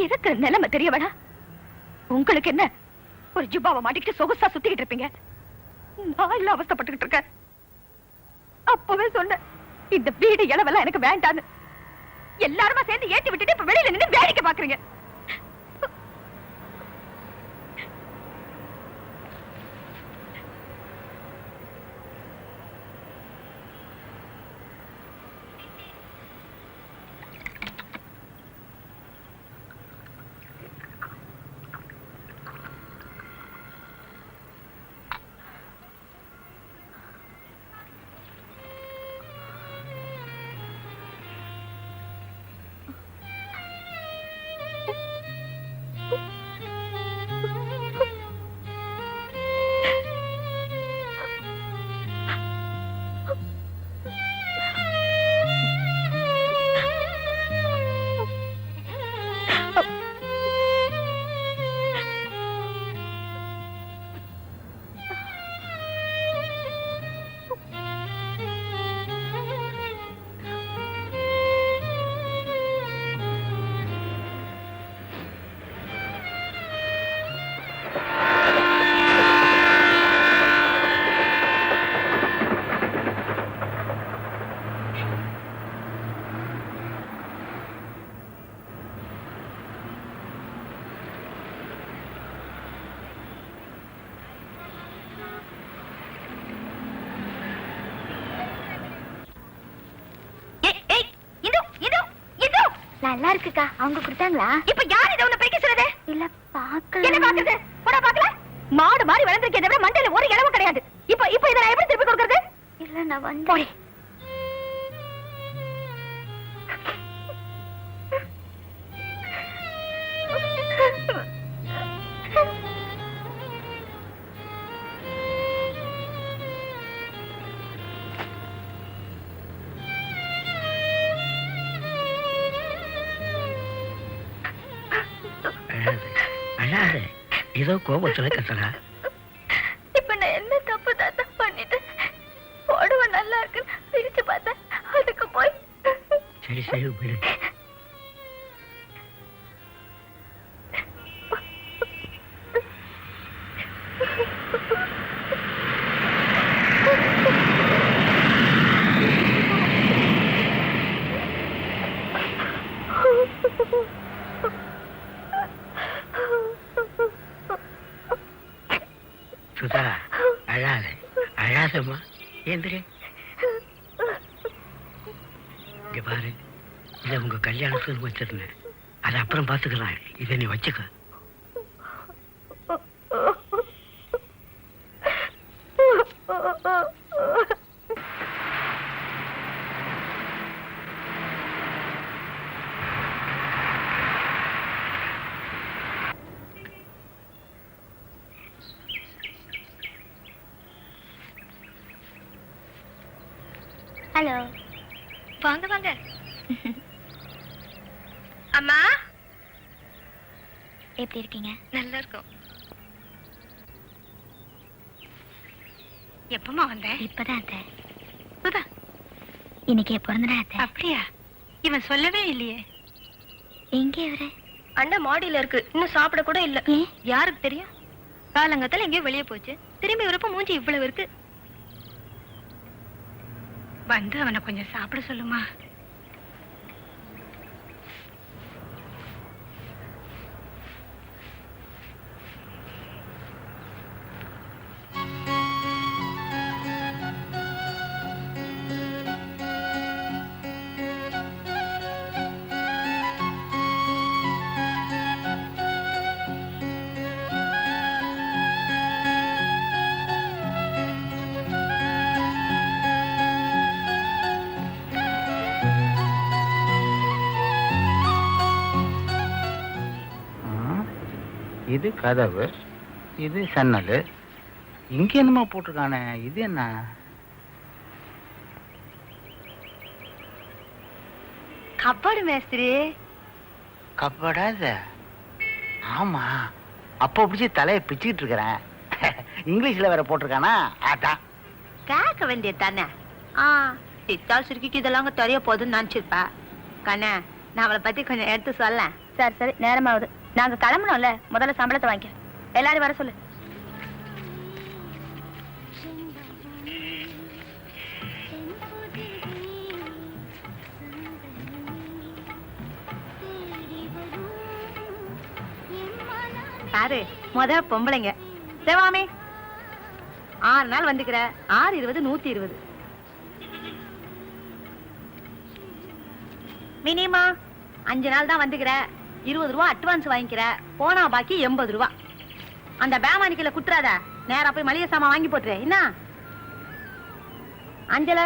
இருக்கிற நிலைமை தெரிய வேணா? உங்களுக்கு என்ன, ஒரு ஜுப்பாவை மாட்டிக்கிட்டு சொகுசா சுத்திக்கிட்டு இருப்பீங்க. நான் இல்ல அவஸ்தைப்பட்டுக்கிட்டு இருக்கேன். அப்பவே சொன்னேன், இந்த வீடு இளவெல்லாம் எனக்கு வேண்டான்னு. எல்லாருமா சேர்ந்து ஏத்தி விட்டுட்டு இப்ப வெளியில நின்று வேடிக்கை பாக்குறீங்க. நல்லா இருக்குக்கா. அவங்க கொடுத்தாங்களா? இப்ப யார் இதை உன்னை பிரிக்க சொல்லுது? இல்ல பாக்கல. என்ன பாக்குறது? போடா பாக்கல. மாடு மாதிரி வளர்ந்திருக்கே தவிர மண்டையில ஒரு இளவும் கிடையாது. இப்ப இதை நான் எப்படி திருப்பி கொடுக்கறது? இல்ல நான் வந்து அழாத, ஏதோ கோபத்துல கத்துறா. இப்ப நான் என்ன தப்பு தாத்தா பண்ணிட்டேன்? புடவை நல்லா இருக்கு பிரிச்சு பார்த்தேன், அதுக்கு போய் சரி சரி விடு. சுதா, அழாத அழாதம்மா, ஏந்திரு. இங்க பாரு, இதை உங்க கல்யாணத்துக்கு வச்சிருந்தேன், அதை அப்புறம் பார்த்துக்கலாம். இதை நீ வச்சுக்க. ஹலோ. வாங்க வாங்க. அம்மா எப்படி இருக்கீங்க? நல்லா இருக்கும். எப்பமா வந்த? இப்பதான் அத்தை. சுதா, இன்னைக்கு பிறந்த நாள் அத்தை. அப்படியா? இவன் சொல்லவே இல்லையே. எங்க இவரு? அண்ணன் மாடியில இருக்கு, இன்னும் சாப்பிட கூட இல்ல. ஏன்? யாருக்கு தெரியும்? காலங்கத்துல எங்கேயோ வெளியே போச்சு, திரும்பி வரப்ப மூஞ்சி இவ்வளவு இருக்கு. வந்து அவனை கொஞ்சம் சாப்பிட சொல்லுமா. இது கதவு, இது சன்னல். இங்க என்னமா போட்டிருக்கானே, இது என்ன? கப்பாடு மேஸ்திரி. கப்படாத. ஆமா, அப்போ பிடிச்சி தலையை பிச்சுக்கிட்டு இருக்கிறேன். இங்கிலீஷ்ல வேற போட்டிருக்கானா, அதான் கேட்க வேண்டியது தானே. சித்தாள் சுருக்கிக்கு இதெல்லாம் தெரிய போகுதுன்னு நினைச்சிருப்பா. கண்ணே, நான் அவளை பத்தி கொஞ்சம் எடுத்து சொல்ல. சரி சரி, நேரமாகுது. நாங்க கிளம்பணும்ல, முதல்ல சம்பளத்தை வாங்கிக்க. எல்லாரும் வர சொல்லு. பாரு, பொம்பளைங்க தேவாமே 6 நாள் வந்துக்கிற. 6 20 120. மினிமா 5 நாள் தான் வந்துக்கிற. 20 ரூபா அட்வான்ஸ் வாங்கிக்கிற. போனா பாக்கி 80 ரூபா. அந்த பேமானிக்கல குட்டுறாத, நேரா போய் மளிகை சாமான் வாங்கி போட்டுரு. என்ன அஞ்சல?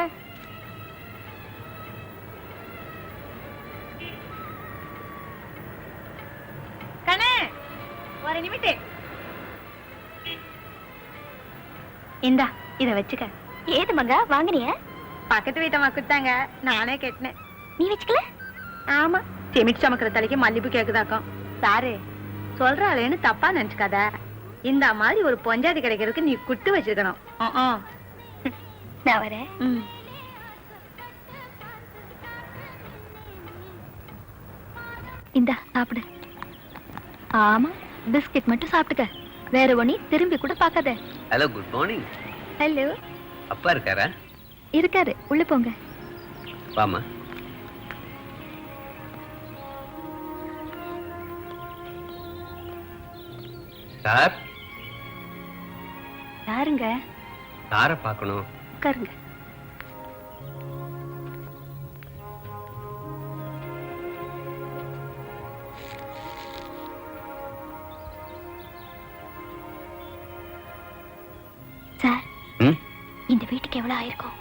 கண்ணே, ஒரு நிமிஷம். இந்தா இத வச்சுக்க. ஏது மங்க வாங்கினிய? பக்கத்து வீட்டம்மா குத்தாங்க, நானே கேட்டேன். நீ வச்சுக்கல? ஆமா, செமிட் சமக்கிற தலைக்கு மல்லிப்பூ கேக்குதாக்கும். சாரு சொல்றாளேன்னு தப்பா நினைச்சுக்காத. இந்த மாதிரி ஒரு பொஞ்சாதி கிடைக்கிறதுக்கு நீ குட்டு வச்சிருக்கணும். நான் வரேன். இந்தா சாப்பிடு. ஆமா, பிஸ்கட் மட்டும் சாப்பிட்டுக்க. வேற ஒண்ணி திரும்பி கூட பார்க்காத. Hello, good morning. ஹலோ. அப்பா இருக்காரா? இருக்காரு, உள்ள போங்க. வாமா. சார். யாருங்க? சாரை பார்க்கணும். உட்காருங்க. கிரவுண்டுக்கு எவ்வளவு ஆயிருக்கும்?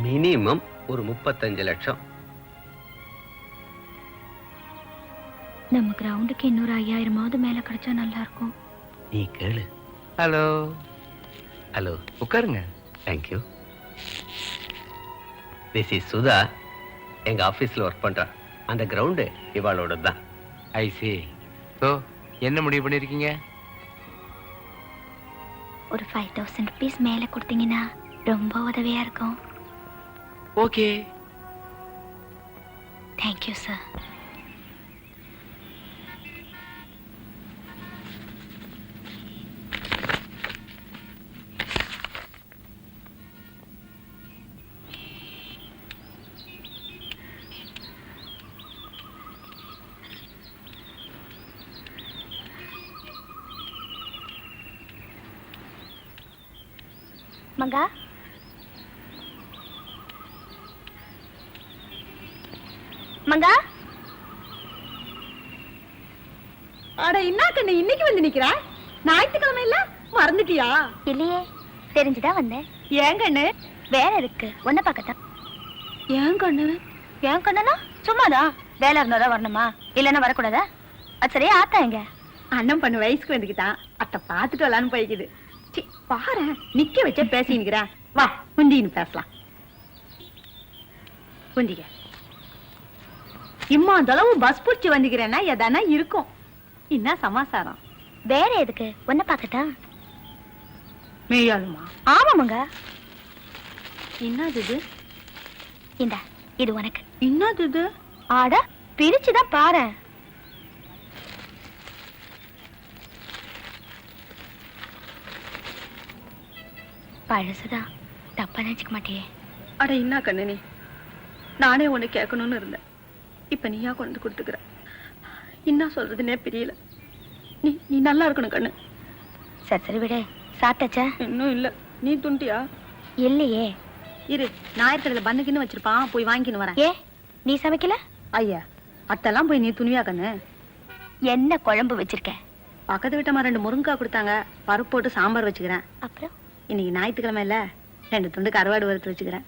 மினிமம் ஒரு 35 லட்சம். நம்ம கிரவுண்டுக்கு இன்னொரு 5000 மேல கிடைச்சா நல்லா இருக்கும். நீ கேளு. ஹலோ ஹலோ, உட்காருங்க. தேங்க்யூ. This is Sudha. எங்க ஆபீஸ்ல ஒர்க் பண்றா. அந்த கிரவுண்டு இவாளோட தான். ஐ சி. ஸோ என்ன முடிவு பண்ணியிருக்கீங்க? ஒரு 5000 rupees மேல கொடுத்தீங்கன்னா ரொம்ப உதவியா இருக்கும். ஓகே. Thank you sir. மங்கா, மங்கா. அட என்ன கண்ணு இன்னைக்கு வந்து நிக்கிறா? ஞாயிற்றுக்கிழமை இல்ல, மறந்துட்டியா? இல்லையே, தெரிஞ்சுதான் வந்தேன். ஏன் கண்ணு? வேலை இருக்கு, ஒன்ன பார்க்கத்தான். ஏன் கண்ணு? ஏன் கண்ணனா? சும்மாதான். வேலை இருந்தாதான் வரணுமா, இல்லைன்னா வரக்கூடாதா? அது சரியா ஆத்தா எங்க? அண்ணன் பண்ண வயசுக்கு வந்துக்கிட்டான். அத்தை பார்த்துட்டு வரலான்னு போய்க்குது. சி, பாரு நிக்க வச்சே பேசிக்கிறேன். வா குந்தின்னு பேசலாம். குந்திக்க. இம்மா அந்த அளவு பஸ் பிடிச்சி வந்துக்கிறேன்னா எதானா இருக்கும். என்ன சமாசாரம்? வேற எதுக்கு? ஒன்ன பார்க்கத்தான். மெய்யாலுமா? ஆமாமங்க. என்னது இது? இந்த இது உனக்கு. என்னது இது? ஆட பிரிச்சுதான் பாரு. பழசுதான், தப்பா நினைச்சுக்க மாட்டியே? அட என்ன கண்ணு நீ? நானே ஒண்ணு கேட்கணும்னு இருந்தேன். இப்ப நீயா கொண்டு கொடுத்துக்கிற. என்ன சொல்றதுன்னே தெரியல. நீ நீ நல்லா இருக்கணும் கண்ணு. சரி சரி விடு. சாப்பிட்டாச்சா? இன்னும் இல்ல. நீ துண்டியா? இல்லையே. இரு, ஞாயிற்றுக்கிழமை பண்ணுக்குன்னு வச்சிருப்பான், போய் வாங்கின்னு வரேன். ஏ, நீ சமைக்கல? ஐயா, அத்தெல்லாம் போய் நீ துணியா கண்ணு? என்ன குழம்பு வச்சிருக்க? பக்கத்து வீட்டம்மா 2 முருங்கைக்காய் கொடுத்தாங்க, பருப்பு போட்டு சாம்பார் வச்சுக்கிறேன். அப்புறம் இன்னைக்கு ஞாயிற்றுக்கிழமை இல்ல, 2 துண்டு கருவாடு வறுத்து வச்சுக்கிறேன்.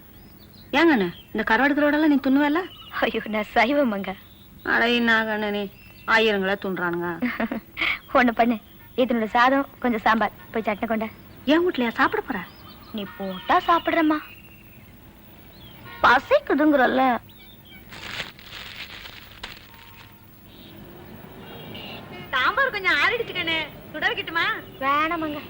ஏங்கண்ணு, இந்த கருவாடு கருவாடெல்லாம் நீ துண்ணுவல்ல? ஐயோ, நான் சைவமங்க. அட என்ன கண்ணு நீ, ஆயிரங்களா துண்றானுங்க. ஒண்ணு பண்ணு, இதனோட சாதம் கொஞ்சம் சாம்பார், போய் சட்னி கொண்ட. ஏன் வீட்லயா சாப்பிட போற? நீ போட்டா சாப்பிடுறம்மா. பசிக்குதுங்கிறல்ல. சாம்பார் கொஞ்சம் ஆறிடுச்சு கண்ணு, சுட வைக்கட்டுமா? வேணாமங்க.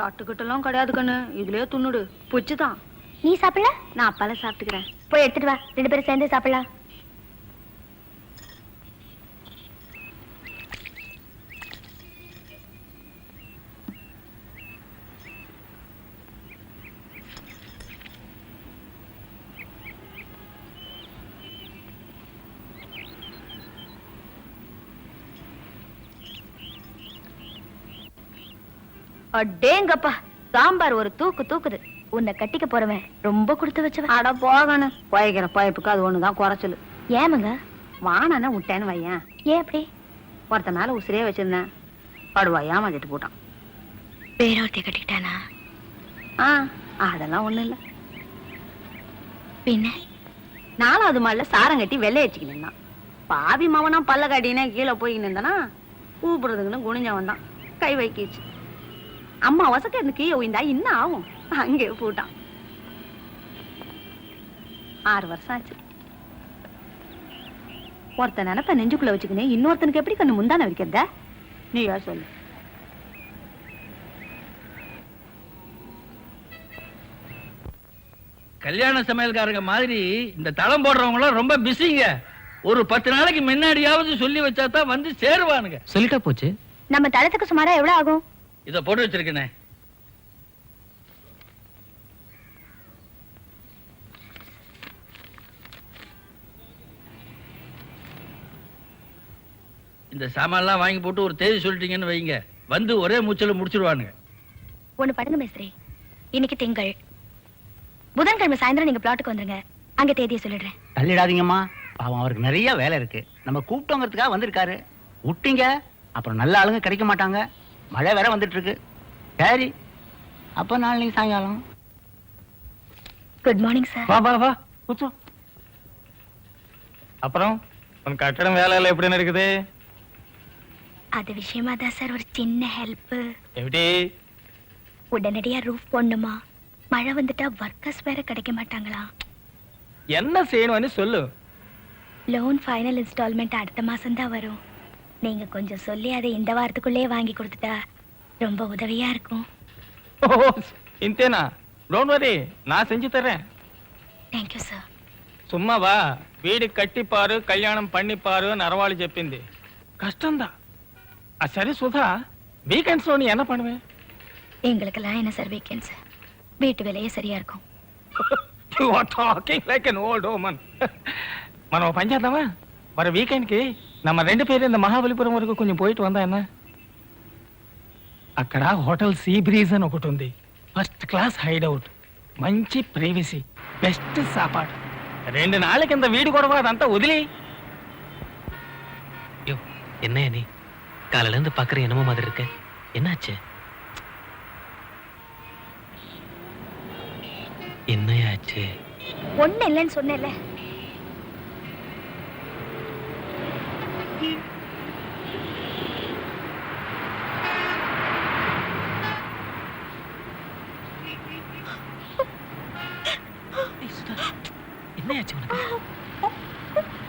தட்டுக்கிட்டெல்லாம் கிடையாது கண்ணு, இதுலயே துண்ணுடு. புச்சுதான். நீ சாப்பிடல? நான் அப்பால சாப்பிட்டுக்கிறேன். போய் எடுத்துட்டு வா, 2 பேரும் சேர்ந்து சாப்பிடலாம். அடேங்கப்பா, சாம்பார் ஒரு தூக்கு தூக்குது. உன்னை கட்டிக்க போறவன் ரொம்ப கொடுத்து வச்சவன். அட போகணும், குறைக்கிற பைப்புக்கு அது ஒண்ணுதான் குறைச்சல். ஏமங்க? வானான விட்டேன்னு வையன். ஏன் அப்படி? ஒருத்த மேல உசிரியே வச்சிருந்தேன், படுவா ஏமாத்திட்டு போட்டான். வேறொருத்தைய கட்டிக்கிட்டானா? அதெல்லாம் ஒண்ணும் இல்ல. பின்ன 4வது மாடில சாரம் கட்டி வெள்ளை வச்சுக்கிட்டு இருந்தான். பாவி மவனா பல்ல கட்டினே கீழே போய் நின்றனா, கூப்பிடுறதுக்குன்னு குனிஞ்ச வந்தான், கை வைக்கிச்சு. அம்மா வசக்க இருந்து கீழே உயிந்தா இன்னும் ஆகும், அங்கே போட்டான். 6 வருஷம் ஆச்சு. ஒருத்த நினைப்ப நெஞ்சுக்குள்ள வச்சுக்கினே இன்னொருத்தனுக்கு எப்படி கண்ணு முந்தான வைக்கிறத? நீ யார் சொல்லு. கல்யாண சமையல்காரங்க மாதிரி இந்த தளம் போடுறவங்களும் ரொம்ப பிஸிங்க. ஒரு 10 நாளைக்கு முன்னாடியாவது சொல்லி வச்சா தான் வந்து சேருவானுங்க. சொல்லிட்டா போச்சு. நம்ம தளத்துக்கு சுமாரா எவ்வளவு ஆகும்? இத போட்டு வச்சிருக்கேனே. இந்த சாமான்லாம் வாங்கி போட்டு ஒரு தேதி சொல்லிட்டீங்கன்னு வைங்க, வந்து ஒரே மூச்சல முடிச்சிடுவானுங்க. ஒண்ணு பண்ணுங்க மேஸ்திரி, இன்னைக்கு திங்கள், புதன்கிழமை சாயந்தரம் நீங்க பிளாட்டுக்கு வந்துருங்க. அங்க தேதியை சொல்லிடுறேன். தள்ளிடாதீங்கம்மா, பாவம் அவருக்கு நிறைய வேலை இருக்கு. நம்ம கூப்பிட்டோங்கிறதுக்காக வந்திருக்காரு. விட்டீங்க அப்புறம் நல்ல ஆளுங்க கிடைக்க மாட்டாங்க. மழை வேற வந்துட்டு இருக்கு. சரி, அப்போ நாளைக்கு சாயங்காலம். Good morning sir. வா வா வா கூச்சோ. அப்புறம் உன் கட்டடம் வேலை எல்லாம் எப்படி இருக்குது? அது விஷயமா தான் சார் ஒரு சின்ன ஹெல்ப். எப்படி? உடனடியா ரூஃப் போடணுமா? மழை வந்துட்டா ஒர்க்கர்ஸ் வேற கிடைக்க மாட்டாங்களா? என்ன செய்யணும்னு சொல்லு. லோன் ஃபைனல் இன்ஸ்டால்மெண்ட் அடுத்த மாசம் தான் வரும். நீங்க கொஞ்சம் சொல்லி அதை இந்த வாரத்துக்குள்ளே வாங்கி கொடுத்துட்டா ரொம்ப உதவியா இருக்கும். ஓ இந்தேனா? டோன்ட் வரி, நான் செஞ்சு தரேன். Thank you sir. சும்மா வா, வீடு கட்டிப்பாரு கல்யாணம் பண்ணிப்பாரு நரவாளி చెప్పింది. கஷ்டம்தான். சரி சுதா, வீக்கெண்ட்ஸ்ல நீ என்ன பண்ணுவேன்? எங்களுக்கெல்லாம் என்ன சார் வீக்கெண்ட்ஸ்? வீட்டு வேலையே சரியா இருக்கும். You are talking like an old woman. మనం పని చేద్దామా? మరి వీకెండ్కి நம்ம 2 பேரும் இந்த మహాబలిపురం వరకు కొంచెం పోయిட்டு வந்தா என்ன? అక్కడ హోటల్ సీ బ్రీజ్ అని ఒకటి ఉంది. ఫస్ట్ క్లాస్ హైడ్ అవుట్, మంచి ప్రైవసీ, బెస్ట్ సాపాடு. 2 நாளைக்கு இந்த வீடு கூடவா அదంతా వదిలి. யோ என்னையா நீ காலையில இருந்து பாக்குற என்னமோ மாதிரி இருக்க, என்னாச்சு? என்னையாச்சு? ஒண்ணு இல்லைன்னு சொன்னேன்ல. என்னையாச்சு உனக்கு?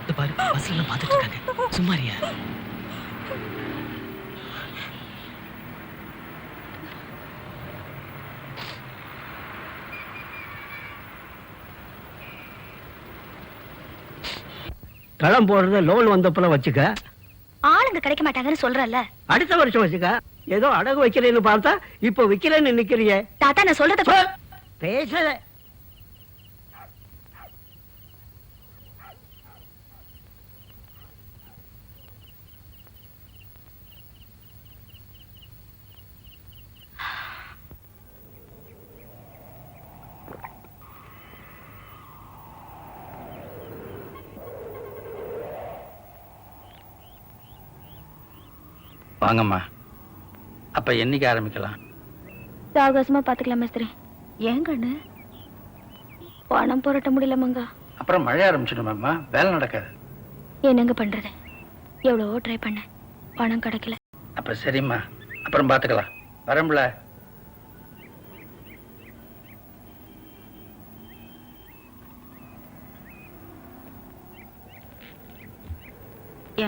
இந்த பாரு பஸ்ல எல்லாம் பாத்துட்டு இருக்காங்க, சும்மாரியா? தளம் போடுறத லோன் வந்தப்பல வச்சுக்க. ஆளுங்க கிடைக்க மாட்டாங்கன்னு சொல்றல. அடுத்த வருஷம் வச்சுக்க. ஏதோ அடகு வைக்கிறேன்னு பார்த்தா இப்ப விக்கிறேன்னு நிக்கிறியே. தாத்தா நான் சொல்றத பேசல. வாங்கம்மா. அப்ப என்னைக்கு ஆரம்பிக்கலாம்? சாவகாசமா பாத்துக்கலாம் மேஸ்திரி. ஏன் கண்ணு பணம் புரட்ட முடியல மங்கா. அப்புறம் மழை ஆரம்பிச்சிடுமாம்மா, வேலை நடக்காது. என்னங்க பண்றது? எவ்வளவோ ட்ரை பண்ண, பணம் கிடைக்கல. அப்ப சரிம்மா, அப்புறம் பாத்துக்கலாம். வரம்புல.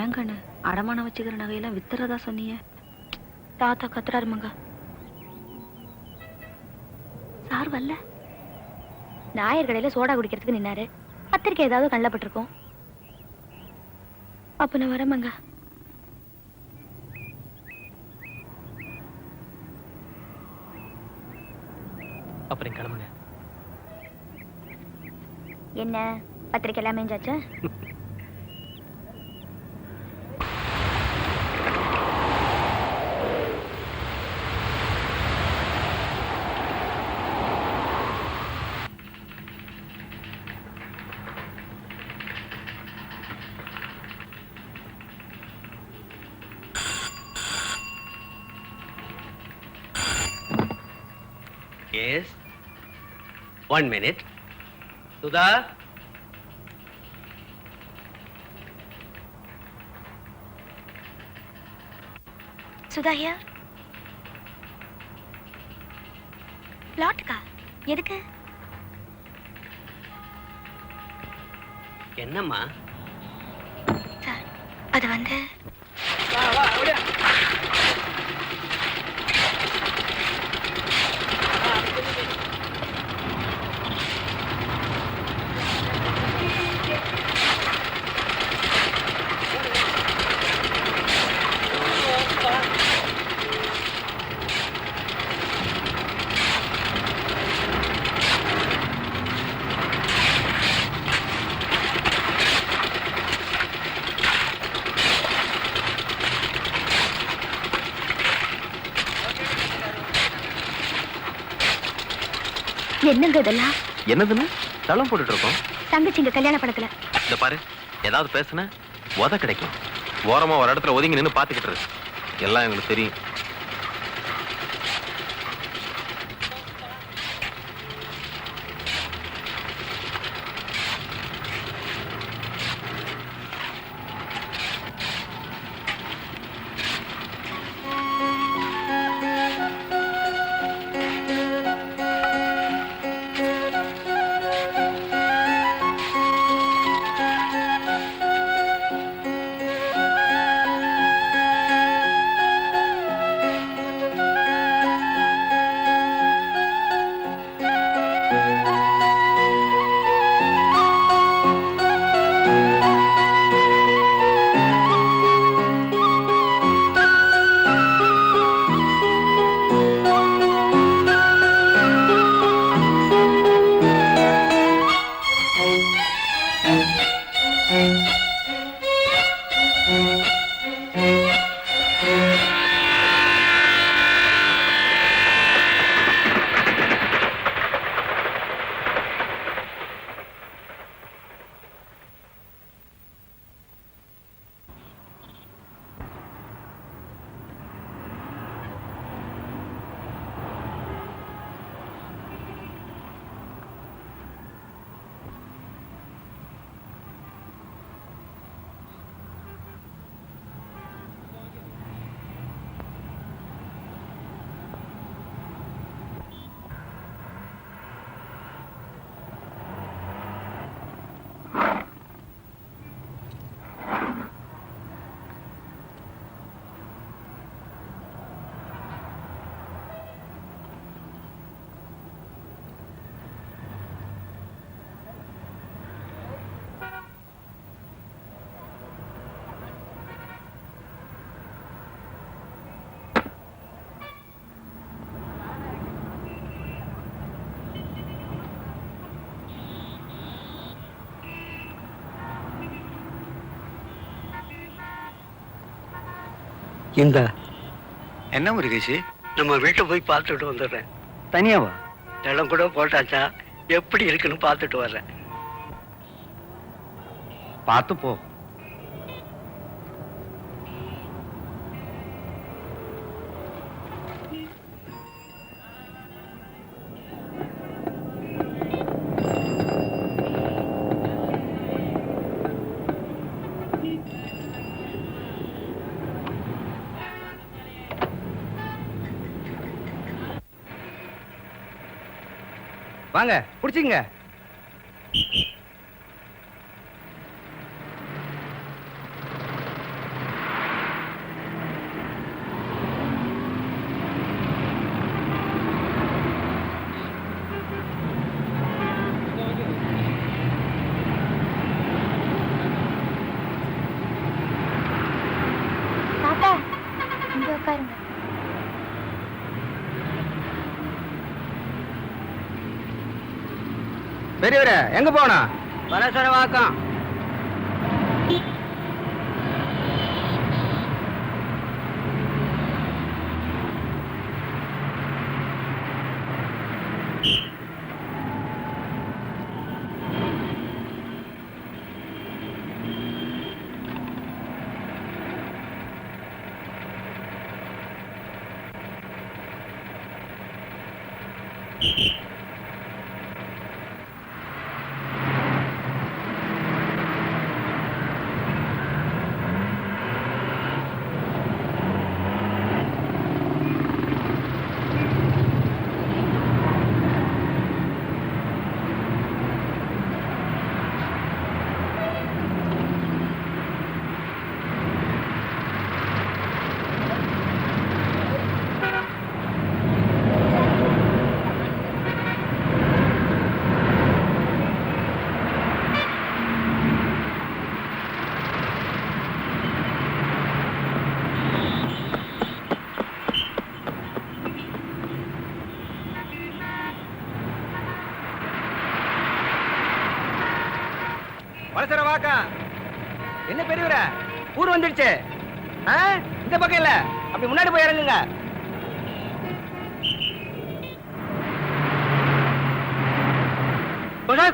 ஏன் கண்ணு அடமானம் வச்சுக்கிற நகையெல்லாம் வித்துறதா சொன்னீங்க? தாத்தா கத்துறாரு மங்கா. சார் வரல. நாயர் கடையில சோடா குடிக்கிறதுக்கு நின்னாரு. பத்திரிக்கை ஏதாவது கண்ணில் பட்டிருக்கோம். அப்ப நான் வரேன் மங்கா. அப்புறம் கிளம்புங்க. என்ன பத்திரிக்கை எல்லாம் மேஞ்சாச்சா? Yes. 1 minute. Sudha. Sudha here. பிளாட்டுக்கா? எதுக்கு? என்னம்மா? சார் அது வந்து என்னங்க இதெல்லாம்? என்னதுன்னு தளம் போட்டுட்டு இருக்கோம். தங்கச்சிங்க கல்யாண படத்துல. இந்த பாரு, ஏதாவது பேசுன உத கிடைக்கும். ஓரமா ஒரு இடத்துல ஒதுங்கி நின்று பாத்துக்கிட்டு இருக்கு. எல்லாம் எங்களுக்கு தெரியும். இந்த என்ன முருகேஷ்? நம்ம வீட்டை போய் பார்த்துட்டு வந்துடுறேன். தனியாவா? இடம் கூட போட்டாச்சா, எப்படி இருக்குன்னு பார்த்துட்டு வர்றேன். பார்த்து போ. வாங்க பிடிச்சிங்க. தாத்தா இங்க உட்காருங்க. பெரியவரே எங்க போனா? பலசரவாக்கம். வளசரவாக்கா. என்ன பெரியவரே, ஊர் வந்துடுச்சு. இந்த பக்கம் இல்ல, அப்படி முன்னாடி போய் இறங்குங்க. கொடை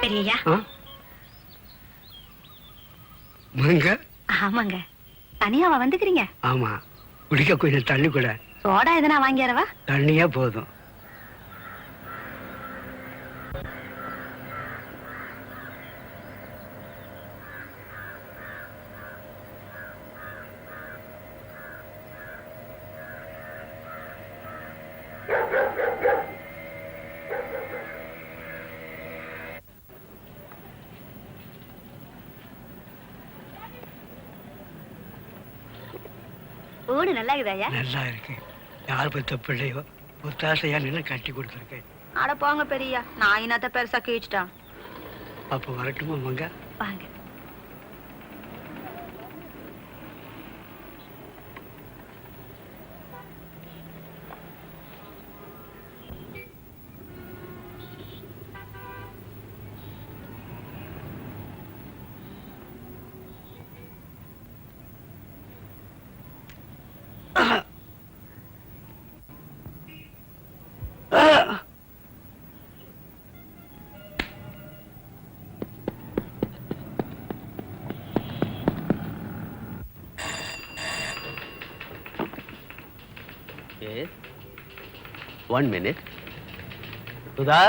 பெரியய்யா ஆ? மங்க ஆமாங்க தனியாவா வந்துக்கிறீங்க ஆமா, குடிக்க கொஞ்சம் தண்ணி கூட. சோடா எதனா வாங்கியாரவா தண்ணியே போதும். வீடு நல்லா இருக்குதாயா? நல்லா இருக்கு. யார் பத்த பிள்ளையோ ஒத்தாசையா நின்று கட்டி கொடுத்துருக்கேன். அட போங்க பெரியா, நான் என்னத்த பெருசா கீழ்ச்சிட்டான். அப்போ வரட்டுமா மங்க? வாங்க Yes. 1 minute. சுதா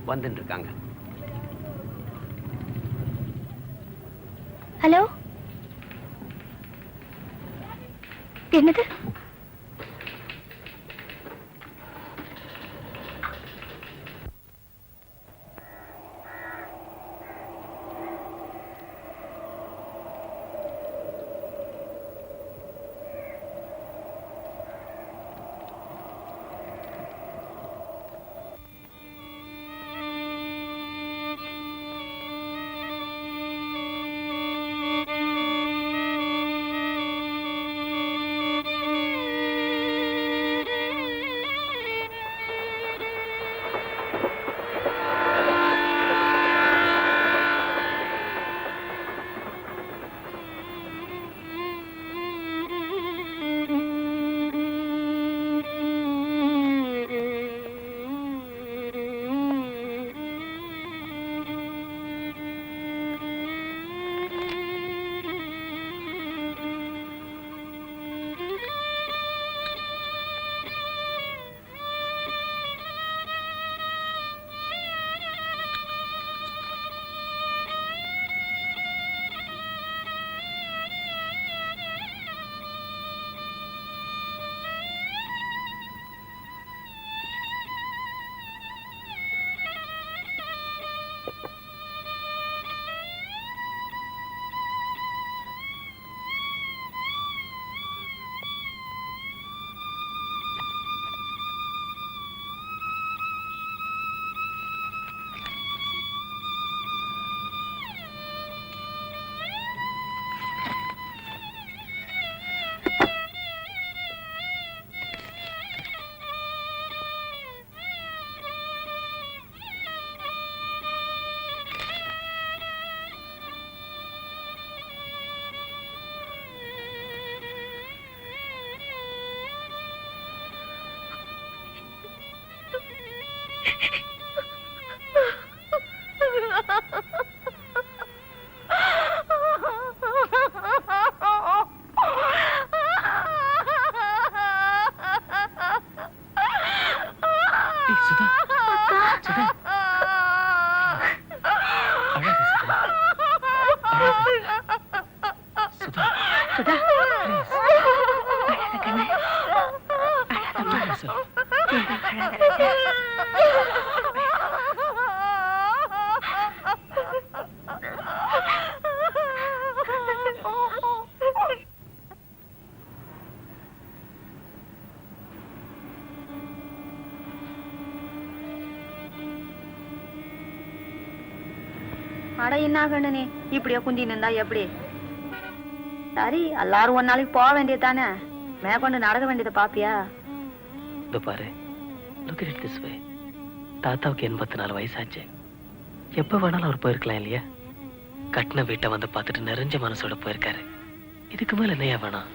வந்துட்டு இருக்காங்க. ஹலோ, என்னது? அட என்ன கண்ணனே, இப்படியே குந்தி நின்றா எப்படி? சரி, எல்லாரும் ஒரு நாளைக்கு போக வேண்டியது தானே, மேற்கொண்டு நடக்க வேண்டியதை பாப்பியா? இதோ பாரு, look at it this way. தாத்தாவுக்கு 84 வயசாச்சு. எப்ப வேணாலும் அவர் போயிருக்கலாம் இல்லையா? கட்டின வீட்டை வந்து பார்த்துட்டு நிறைஞ்ச மனசோட போயிருக்காரு. இதுக்கு மேல என்னையா வேணாம்?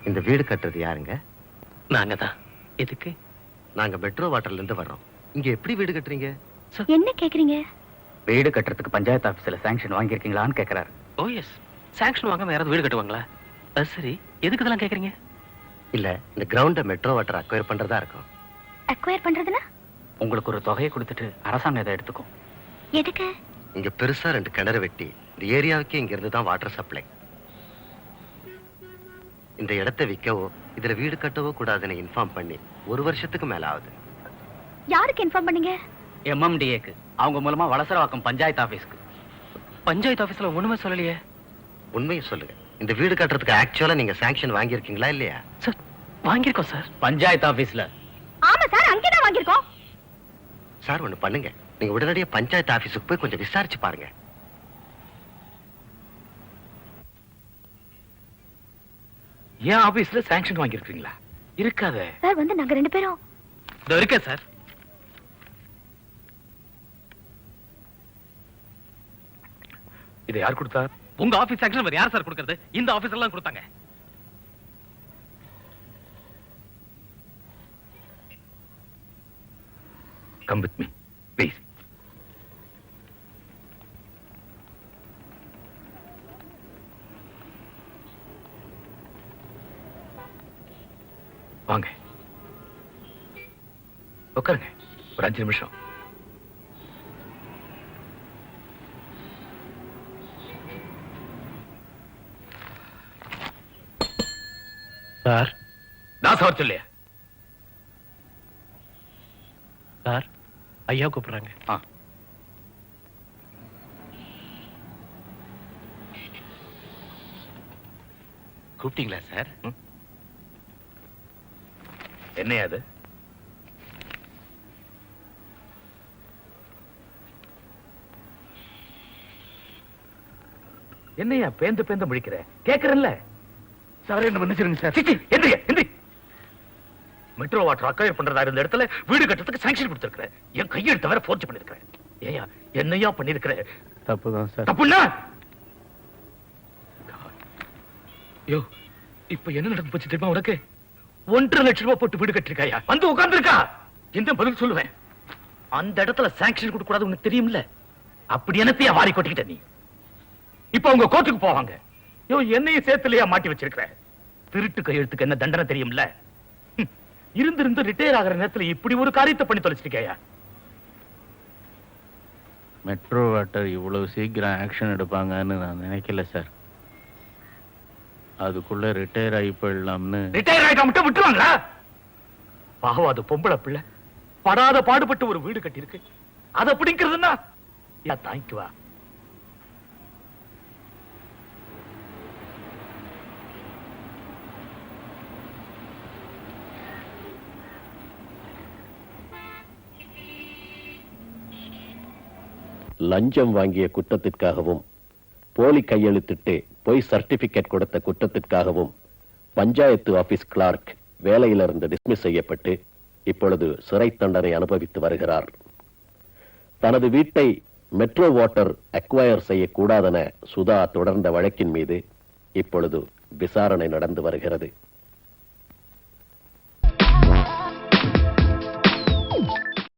இந்த வீடு கட்டுறது யாருங்க? நாங்க தான். எதுக்கு? நாங்க மெட்ரோ வாட்டர்ல இருந்து வர்றோம். இங்க எப்படி வீடு கட்டுறீங்க? என்ன கேக்குறீங்க? வீடு கட்டுறதுக்கு பஞ்சாயத்து ஆபீஸ்ல சாங்ஷன் வாங்கியிருக்கீங்களான்னு கேக்குறாரு. ஓ எஸ். சாங்ஷன் வாங்காம யாராவது வீடு கட்டுவாங்களா? அது சரி, எதுக்கு இதெல்லாம் கேக்குறீங்க? இல்ல, இந்த கிரவுண்ட மெட்ரோ வாட்டர் அக்வயர் பண்றதா இருக்கும். அக்வயர் பண்றதுனா? உங்களுக்கு ஒரு தொகையை கொடுத்துட்டு அரசாங்கம் இதை எடுத்துக்கும். எதுக்கு? இங்க பெருசா 2 கிணறு வெட்டி இந்த ஏரியாவுக்கு இங்க இருந்து தான் வாட்டர் சப்ளை. இந்த இடத்தை விற்கவோ இதுல வீடு கட்டவோ கூடாதுன்னு இன்ஃபார்ம் பண்ணி 1 வருஷத்துக்கு மேல ஆகுது. யாருக்கு இன்ஃபார்ம் பண்ணீங்க? MMDAக்கு. அவங்க மூலமா வளசரவாக்கம் பஞ்சாயத்து ஆபீஸ்க்கு. பஞ்சாயத்து ஆபீஸ்ல ஒண்ணுமே சொல்லலையே. உண்மையை சொல்லுங்க, இந்த வீடு கட்டுறதுக்கு ஆக்சுவலா நீங்க சாங்ஷன் வாங்கியிருக்கீங்களா இல்லையா? சார், வாங்கியிருக்கோம் சார். பஞ்சாயத்து ஆபீஸ்ல. ஆமா சார், அங்கேதான் வாங்கியிருக்கோம். சார் ஒண்ணு பண்ணுங்க, நீங்க உடனடியா பஞ்சாயத்து ஆபீஸுக்கு போய் கொஞ்சம் விசாரிச்சு பாருங்க. ஏன் ஆபீஸ்ல சாங்ஷன் வாங்கியிருக்கீங்களா? இருக்காதே. சார் வந்து நாங்க 2 பேரும். இதோ இருக்கேன் சார். இதை யார் கொடுத்தா? உங்க ஆபீஸ் சாங்ஷன் வேற யார் சார் கொடுக்கறது? இந்த ஆபீஸ்ல எல்லாம் கொடுத்தாங்க. Come with me, please. வாங்க, உட்காருங்க. ஒரு 5 நிமிஷம். சார், நான் சார் சொல்லியா? சார், ஐயா கூப்பிடுறாங்க. கூப்பிட்டீங்களா சார்? என்னையா அது? என்னையா பேந்து பேந்து முழிக்கிற? கேக்குறேன்ல. சார் என்ன மன்னிச்சிருங்க சார். எந்திரி எந்திரி. மெட்ரோ வாட்டர் அக்வயர் பண்றதா இருந்த இடத்துல வீடு கட்டுறதுக்கு சாங்ஷன் கொடுத்திருக்கிற. என் கையெழுத்த வேற ஃபோர்ஜ் பண்ணிருக்கிற. ஏயா என்னையா பண்ணிருக்கிற? தப்புதான் சார். தப்புன்னா? யோ, இப்ப என்ன நடந்து போச்சு தெரியுமா உனக்கு? 1.5 லட்சம் ரூபாய் போட்டு வீடு கட்டிருக்காயா? வந்து உட்கார்ந்துருக்கா. என்ன பதில் சொல்லுவேன்? அந்த இடத்துல சாங்ஷன் கொடுக்க கூடாது உனக்கு தெரியும்ல. அப்படி என்னத்தையா வாரி கொட்டிக்கிட்ட நீ? இப்ப அவங்க கோர்ட்டுக்கு போவாங்க. யோ, என்னையும் சேர்த்துலயா மாட்டி வச்சிருக்கிற. திருட்டு கையெழுத்துக்கு என்ன தண்டனை தெரியும்ல. இருந்து ரிட்டையர் ஆகிற நேரத்துல இப்படி ஒரு காரியத்தை பண்ணி தொலைச்சிருக்கையா? மெட்ரோ வாட்டர் இவ்வளவு சீக்கிரம் ஆக்ஷன் எடுப்பாங்கன்னு நான் நினைக்கல சார். அதுக்குள்ள ரிட்டையர் ஆகி போயிடலாம்னு. ரிட்டையர் ஆயிட்டா மட்டும் விட்டுருவாங்களா? பாவம், அது பொம்பளை பிள்ளை படாத பாடுபட்டு ஒரு வீடு கட்டி இருக்கு. அதை பிடிக்கிறதுன்னா தாங்கிக்குவா. லஞ்சம் வாங்கிய குற்றத்திற்காகவும் போலி கையெழுத்திட்டு பொய் சர்டிபிகேட் கொடுத்த குற்றத்திற்காகவும் பஞ்சாயத்து ஆபீஸ் கிளார்க் வேலையிலிருந்து டிஸ்மிஸ் செய்யப்பட்டு இப்பொழுது சிறை தண்டனை அனுபவித்து வருகிறார். தனது வீட்டை மெட்ரோ வாட்டர் அக்வயர் செய்யக்கூடாதென சுதா தொடர்ந்த வழக்கின் மீது இப்பொழுது விசாரணை நடந்து வருகிறது.